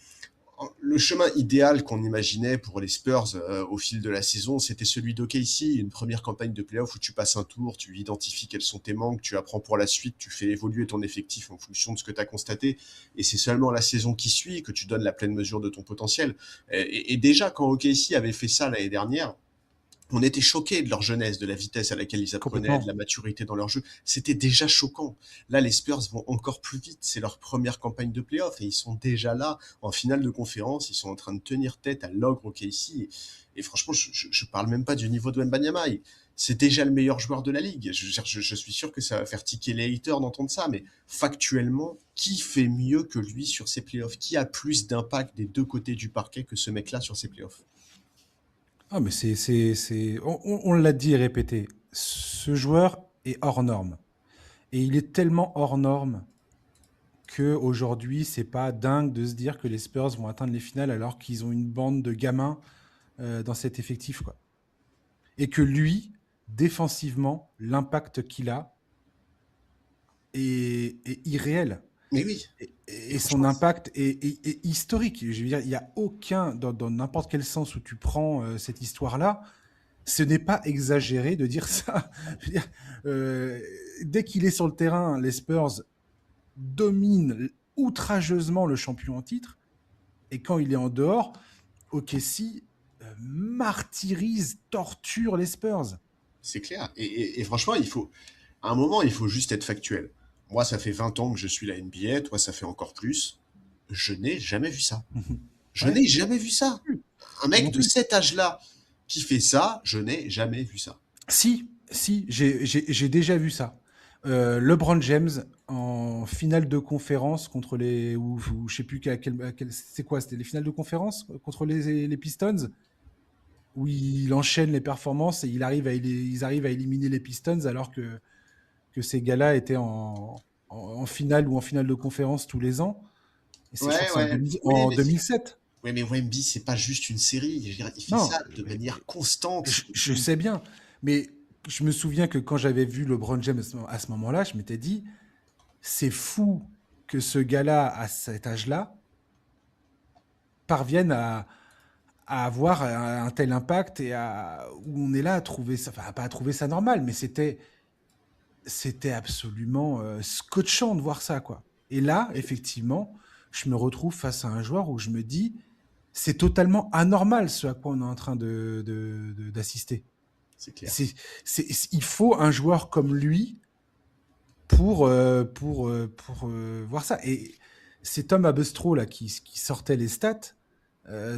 le chemin idéal qu'on imaginait pour les Spurs au fil de la saison, c'était celui d'OKC, une première campagne de playoff où tu passes un tour, tu identifies quels sont tes manques, tu apprends pour la suite, tu fais évoluer ton effectif en fonction de ce que tu as constaté, et c'est seulement la saison qui suit que tu donnes la pleine mesure de ton potentiel. Et déjà, quand OKC avait fait ça l'année dernière, on était choqués de leur jeunesse, de la vitesse à laquelle ils apprenaient, de la Complètement. maturité dans leur jeu. C'était déjà choquant. Là, les Spurs vont encore plus vite. C'est leur première campagne de playoff et ils sont déjà là en finale de conférence. Ils sont en train de tenir tête à l'ogre OKC. Et franchement, je parle même pas du niveau de Wembanyama. C'est déjà le meilleur joueur de la ligue. Je suis sûr que ça va faire tiquer les haters d'entendre ça, mais factuellement, qui fait mieux que lui sur ses playoffs? Qui a plus d'impact des deux côtés du parquet que ce mec-là sur ses playoffs? Ah, mais on l'a dit et répété. Ce joueur est hors norme. Et il est tellement hors norme que aujourd'hui, c'est pas dingue de se dire que les Spurs vont atteindre les finales alors qu'ils ont une bande de gamins dans cet effectif, quoi. Et que lui, défensivement, l'impact qu'il a est irréel. Mais oui. Et Et son franchement, impact est historique. Je veux dire, il n'y a aucun, dans n'importe quel sens où tu prends cette histoire-là, ce n'est pas exagéré de dire ça. Je veux dire, euh, dès qu'il est sur le terrain, les Spurs dominent outrageusement le champion en titre. Et quand il est en dehors, OKC martyrise, torture les Spurs. c'est clair. Et franchement, à un moment, il faut juste être factuel. Moi, ça fait 20 ans que je suis la NBA, toi, ça fait encore plus. Je n'ai jamais vu ça. Je Ouais, n'ai jamais vu ça. Un moi mec non de plus. cet âge-là qui fait ça, je n'ai jamais vu ça. Si, j'ai déjà vu ça. LeBron James en finale de conférence contre les. Ou je sais plus c'est quoi, c'était les finales de conférence contre les Pistons, où il enchaîne les performances et ils arrivent à éliminer les Pistons alors que ces gars-là étaient en finale ou en finale de conférence tous les ans. Et je crois Ouais, que c'est ouais. Oui, en mais 2007. ouais, mais Wemby, c'est pas juste une série. Je veux dire, il fait Non, ça de manière constante je depuis. sais bien. Mais je me souviens que quand j'avais vu LeBron James à ce moment-là, je m'étais dit, c'est fou que ce gars-là, à cet âge-là, parvienne à avoir un tel impact où on est là à trouver ça, enfin pas à trouver ça normal, mais c'était absolument scotchant de voir ça, quoi. Et là, effectivement, je me retrouve face à un joueur où je me dis, c'est totalement anormal ce à quoi on est en train d'assister. C'est clair. C'est, il faut un joueur comme lui pour voir ça. Et c'est Tom Abestro là, qui sortait les stats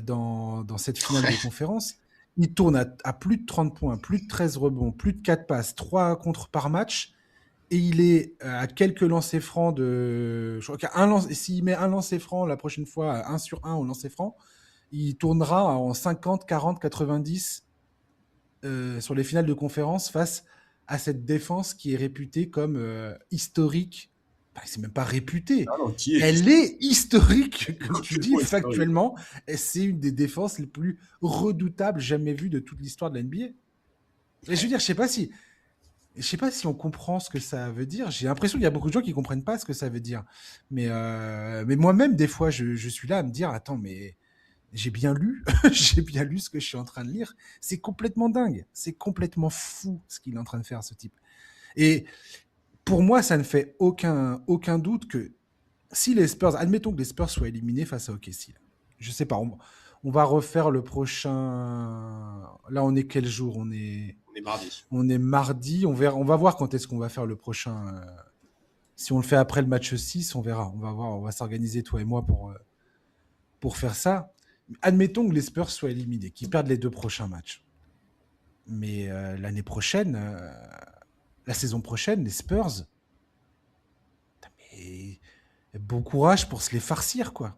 dans cette finale de conférence. Il tourne à plus de 30 points, plus de 13 rebonds, plus de 4 passes, 3 contre par match. Et il est à quelques lancers francs de. Je crois s'il met un lancer franc la prochaine fois, 1 sur 1 au lancer franc, il tournera en 50, 40, 90 sur les finales de conférence face à cette défense qui est réputée comme historique. Enfin, c'est même pas réputé. Ah non, qui est Elle est historique, comme tu dis, complètement historique. factuellement. Et c'est une des défenses les plus redoutables jamais vues de toute l'histoire de la NBA. Et je veux dire, je sais pas si on comprend ce que ça veut dire. J'ai l'impression qu'il y a beaucoup de gens qui comprennent pas ce que ça veut dire. Mais moi-même, des fois, je suis là à me dire, attends, mais j'ai bien lu, j'ai bien lu ce que je suis en train de lire. C'est complètement dingue, c'est complètement fou ce qu'il est en train de faire, ce type. Et pour moi, ça ne fait aucun doute que si les Spurs, admettons que les Spurs soient éliminés face à OKC, je sais pas, on va refaire le prochain. Là, on est quel jour? On est mardi. On est mardi. On va voir quand est-ce qu'on va faire le prochain. Si on le fait après le match 6, on verra. On va voir, on va s'organiser toi et moi pour faire ça. Admettons que les Spurs soient éliminés, qu'ils perdent les 2 prochains matchs. Mais l'année prochaine, la saison prochaine, les Spurs, mais bon courage pour se les farcir, quoi.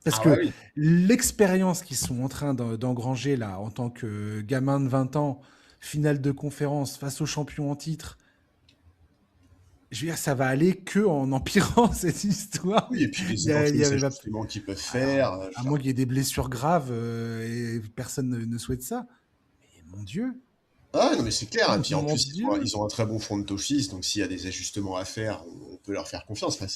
Parce Ah ouais, que oui. l'expérience qu'ils sont en train d'engranger là, en tant que gamin de 20 ans, finale de conférence face aux champions en titre, je veux dire, ça va aller que en empirant cette histoire. Oui, et puis les Il y éventuels avait, ajustements qu'ils peuvent faire. alors, Je veux à dire, moins qu'il y ait des blessures graves et personne ne souhaite ça. Mais mon Dieu, ah non, mais c'est clair. Et puis en mon plus, Dieu. ils ont un très bon front office, donc s'il y a des ajustements à faire, on peut leur faire confiance. Enfin,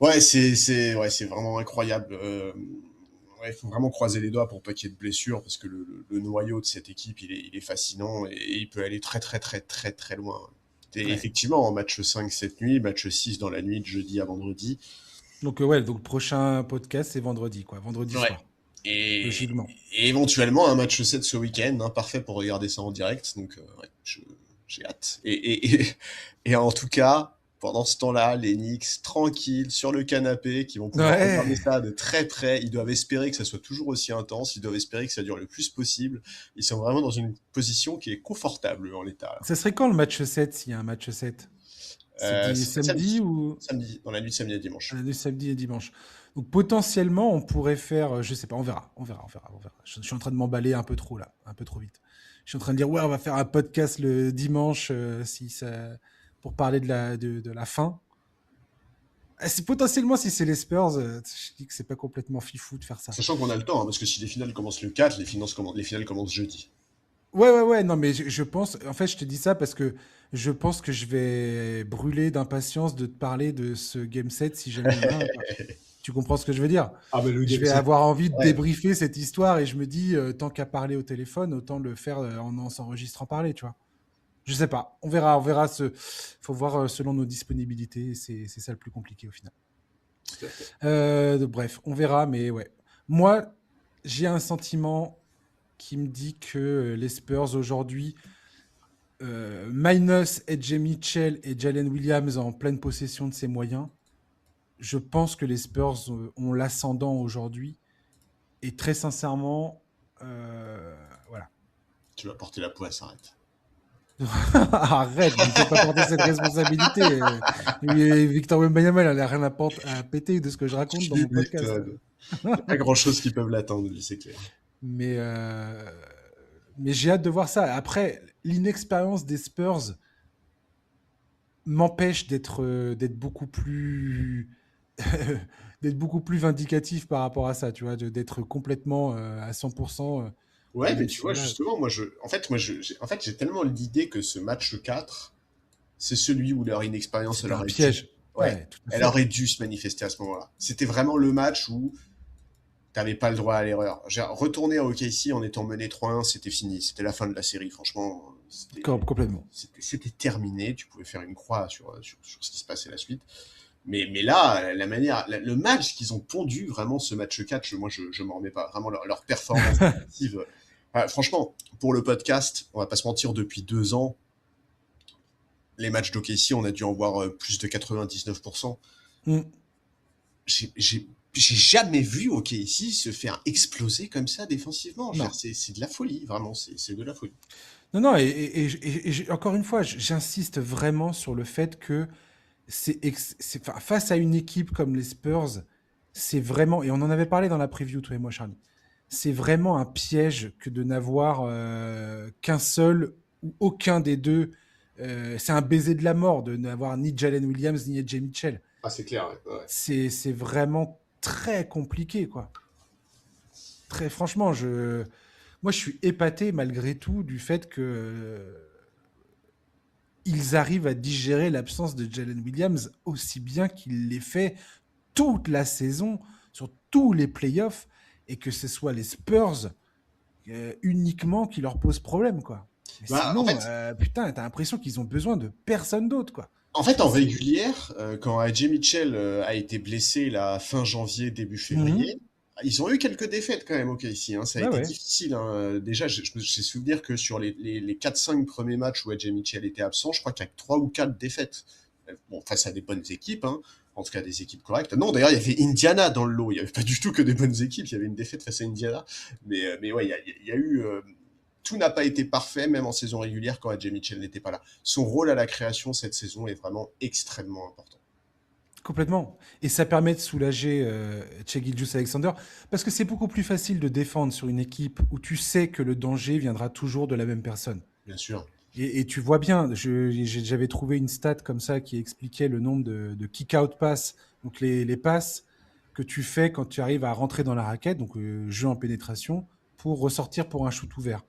ouais, ouais, c'est vraiment incroyable. Ouais, il faut vraiment croiser les doigts pour pas qu'il y ait de blessures, parce que le noyau de cette équipe, il est fascinant et il peut aller très très très très très loin. Et Ouais. effectivement, en match 5 cette nuit, match 6 dans la nuit de jeudi à vendredi. Donc, ouais, donc le prochain podcast, c'est vendredi, quoi. Vendredi Ouais. soir, Et, logiquement. et éventuellement un match 7 ce week-end, hein, parfait pour regarder ça en direct. Donc, ouais, j'ai hâte. Et en tout cas, pendant ce temps-là, les Knicks, tranquilles, sur le canapé, qui vont pouvoir regarder Ouais. ça de très près. Ils doivent espérer que ça soit toujours aussi intense. Ils doivent espérer que ça dure le plus possible. Ils sont vraiment dans une position qui est confortable en l'état, là. Ça serait quand le match 7 s'il y a un match 7? C'est Ce serait samedi samedi. ou Samedi, dans la nuit de samedi à dimanche. samedi et dimanche? Donc potentiellement, on pourrait faire, je sais pas, on verra. Je suis en train de m'emballer un peu trop là, un peu trop vite. Je suis en train de dire ouais, on va faire un podcast le dimanche si ça, pour parler de la fin. C'est potentiellement si c'est les Spurs, je dis que c'est pas complètement fifou de faire ça. Sachant qu'on a le temps, hein, parce que si les finales commencent le 4, les finales commencent jeudi. Ouais, non, mais je pense, en fait, je te dis ça parce que je pense que je vais brûler d'impatience de te parler de ce game set si jamais il y en a un, quoi. Tu comprends ce que je veux dire? Ah, mais le Je game vais set. avoir envie de Ouais. débriefer cette histoire et je me dis, tant qu'à parler au téléphone, autant le faire en s'enregistrant parler, tu vois. Je sais pas, on verra. Faut voir selon nos disponibilités, c'est ça le plus compliqué au final. Tout à fait. Bref, on verra, mais ouais. Moi, j'ai un sentiment qui me dit que les Spurs aujourd'hui, minus AJ Mitchell et Jalen Williams en pleine possession de ses moyens, je pense que les Spurs ont l'ascendant aujourd'hui. Et très sincèrement, voilà. Tu vas porter la poisse, arrête. Arrête, mais il faut pas porter cette responsabilité. Victor Wembanyama, il a rien à péter de ce que je raconte dans Tu mon podcast. m'étonnes. Il n'y a pas grand-chose qui peuvent l'atteindre, lui, c'est clair. Mais, mais j'ai hâte de voir ça. Après, l'inexpérience des Spurs m'empêche d'être beaucoup plus d'être beaucoup plus vindicatif par rapport à ça, tu vois, d'être complètement à 100%, Ouais, mais même tu si vois, voilà, justement, j'ai tellement l'idée que ce match 4, c'est celui où leur inexpérience, c'était elle un aurait dû, piège. ouais, Ouais, tout à elle fait. aurait dû se manifester à ce moment-là. C'était vraiment le match où t'avais pas le droit à l'erreur. Retourner à OKC en étant mené 3-1, c'était fini. C'était la fin de la série, franchement. Complètement. C'était terminé. Tu pouvais faire une croix sur ce qui se passait la suite. Mais là, la manière, le match qu'ils ont pondu, vraiment, ce match 4, moi, je m'en remets pas. Vraiment, leur performance défensive. Franchement, pour le podcast, on va pas se mentir, depuis 2 ans, les matchs d'OKC, on a dû en voir plus de 99%. Mm. J'ai jamais vu OKC se faire exploser comme ça défensivement. Non. C'est de la folie, vraiment, c'est de la folie. Non, non, encore une fois, j'insiste vraiment sur le fait que enfin, face à une équipe comme les Spurs, c'est vraiment, et on en avait parlé dans la preview, toi et moi, Charlie, c'est vraiment un piège que de n'avoir qu'un seul ou aucun des deux. C'est un baiser de la mort de n'avoir ni Jalen Williams ni AJ Mitchell. Ah, c'est clair, ouais. C'est vraiment très compliqué, quoi. Très franchement, moi, je suis épaté malgré tout du fait que ils arrivent à digérer l'absence de Jalen Williams aussi bien qu'il l'ait fait toute la saison, sur tous les playoffs, et que ce soit les Spurs uniquement qui leur posent problème, quoi. Mais Bah, en sinon, fait, putain, t'as l'impression qu'ils ont besoin de personne d'autre, quoi. en C'est... régulière, quand AJ Mitchell a été blessé la fin janvier, début Mhm. février, ils ont eu quelques défaites quand même, ok, ici. Hein. Ça a Ouais, été ouais. difficile. Hein. Déjà, j'ai souvenir que sur les 4-5 premiers matchs où AJ Mitchell était absent, je crois qu'il y a que 3 ou 4 défaites. Bon, face à des bonnes équipes, hein. En tout cas des équipes correctes. Non, d'ailleurs, il y avait Indiana dans le lot. Il n'y avait pas du tout que des bonnes équipes. Il y avait une défaite face à Indiana. Mais ouais, il y a eu... tout n'a pas été parfait, même en saison régulière, quand AJ Mitchell n'était pas là. Son rôle à la création cette saison est vraiment extrêmement important. Complètement. Et ça permet de soulager Alexander, parce que c'est beaucoup plus facile de défendre sur une équipe où tu sais que le danger viendra toujours de la même personne. Bien sûr. Et tu vois bien, j'avais trouvé une stat comme ça qui expliquait le nombre de kick-out passes, donc les passes que tu fais quand tu arrives à rentrer dans la raquette, donc jeu en pénétration, pour ressortir pour un shoot ouvert.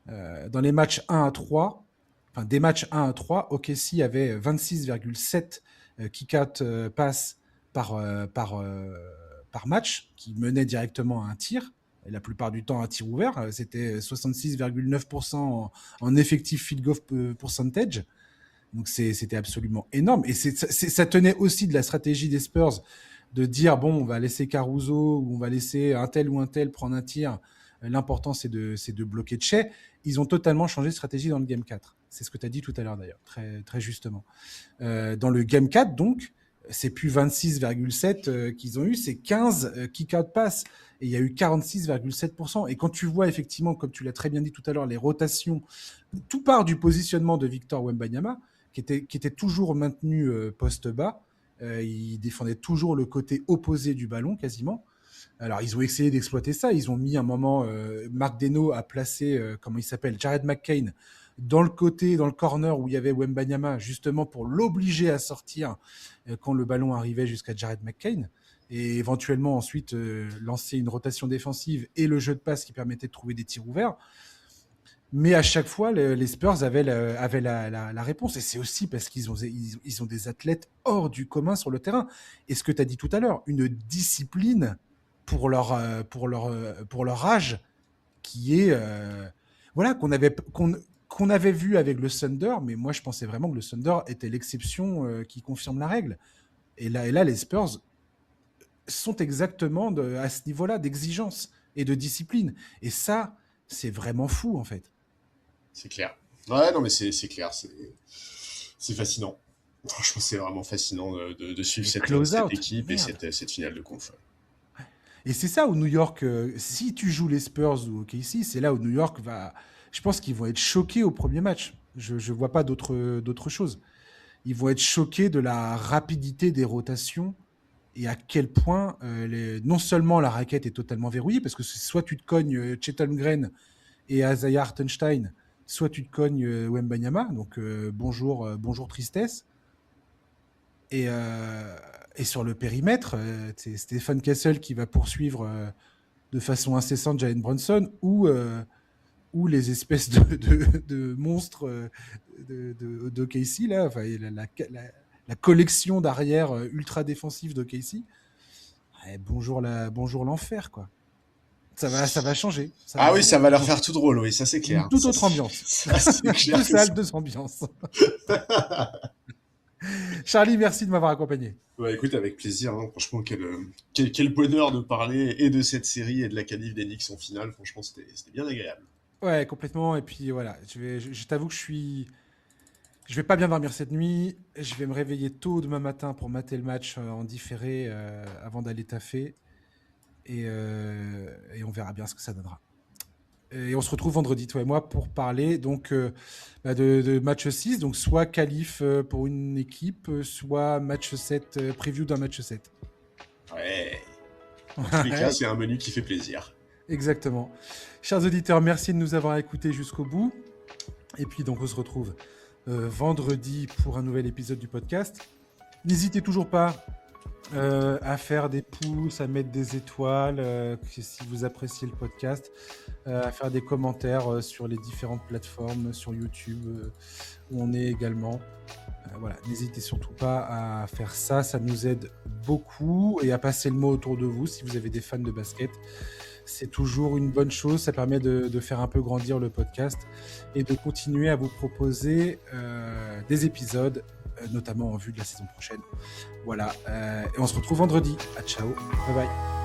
Dans les matchs 1 à 3, enfin des matchs 1 à 3, OKC avait 26,7 kick-out passes par match, qui menait directement à un tir. Et la plupart du temps, un tir ouvert. C'était 66,9% en effectif field goal percentage. Donc c'était absolument énorme. Et ça tenait aussi de la stratégie des Spurs de dire, bon, on va laisser Caruso ou on va laisser un tel ou un tel prendre un tir. L'important, c'est de bloquer Che. Ils ont totalement changé de stratégie dans le Game 4. C'est ce que tu as dit tout à l'heure, d'ailleurs, très, très justement. Dans le Game 4, donc, c'est plus 26,7 qu'ils ont eu, c'est 15 kick-out pass. Et il y a eu 46,7%. Et quand tu vois effectivement, comme tu l'as très bien dit tout à l'heure, les rotations, tout part du positionnement de Victor Wembanyama, qui était toujours maintenu poste bas. Il défendait toujours le côté opposé du ballon, quasiment. Alors, ils ont essayé d'exploiter ça. Ils ont mis un moment, Marc Deno a placé, comment il s'appelle, Jared McCain, dans le côté, dans le corner où il y avait Wembanyama, justement pour l'obliger à sortir quand le ballon arrivait jusqu'à Jared McCain. Et éventuellement, ensuite, lancer une rotation défensive et le jeu de passe qui permettait de trouver des tirs ouverts. Mais à chaque fois, les Spurs avaient la réponse. Et c'est aussi parce ils ont des athlètes hors du commun sur le terrain. Et ce que tu as dit tout à l'heure, une discipline pour leur âge qui est voilà qu'on avait vu avec le Thunder, mais moi je pensais vraiment que le Thunder était l'exception qui confirme la règle. Et là, les Spurs sont exactement à ce niveau-là d'exigence et de discipline. Et ça, c'est vraiment fou en fait. C'est clair. Ouais, non, mais c'est clair. C'est fascinant. Franchement, c'est vraiment fascinant de suivre Les cette close-out, équipe et merde. cette finale de conf. Et c'est ça où New York, si tu joues les Spurs ou OKC, c'est là où New York va. Je pense qu'ils vont être choqués au premier match. Je vois pas d'autre chose. Ils vont être choqués de la rapidité des rotations et à quel point non seulement la raquette est totalement verrouillée, parce que soit tu te cognes Chet Holmgren et Isaiah Hartenstein, soit tu te cognes Wembanyama, donc bonjour tristesse. Et sur le périmètre, c'est Stephen Kessel qui va poursuivre de façon incessante Jalen Brunson ou les espèces de monstres de Casey, là, enfin, la collection d'arrière ultra défensifs de Casey. Bonjour l'enfer, quoi. Ça va changer. Ah oui, ça va leur faire tout drôle, oui, ça c'est clair. Une toute autre ambiance. Ça, c'est clair. Deux salles, deux ambiances. Charlie, merci de m'avoir accompagné. Ouais, écoute, avec plaisir. Hein. Franchement, quel bonheur de parler et de cette série et de la qualif des Knicks en finale. Franchement, c'était bien agréable. Ouais, complètement. Et puis voilà, je t'avoue que je vais pas bien dormir cette nuit. Je vais me réveiller tôt demain matin pour mater le match en différé avant d'aller taffer. Et on verra bien ce que ça donnera. Et on se retrouve vendredi, toi et moi, pour parler donc de match 6, donc soit qualif pour une équipe, soit match 7, preview d'un match 7. Ouais. En tous les cas, c'est un menu qui fait plaisir. Exactement. Chers auditeurs, merci de nous avoir écoutés jusqu'au bout. Et puis donc on se retrouve vendredi pour un nouvel épisode du podcast. N'hésitez toujours pas à faire des pouces, à mettre des étoiles si vous appréciez le podcast, à faire des commentaires sur les différentes plateformes, sur YouTube où on est également. Voilà, n'hésitez surtout pas à faire ça, ça nous aide beaucoup, et à passer le mot autour de vous si vous avez des fans de basket. C'est toujours une bonne chose, ça permet de faire un peu grandir le podcast et de continuer à vous proposer des épisodes, notamment en vue de la saison prochaine. Voilà, et on se retrouve vendredi. Ciao, bye bye.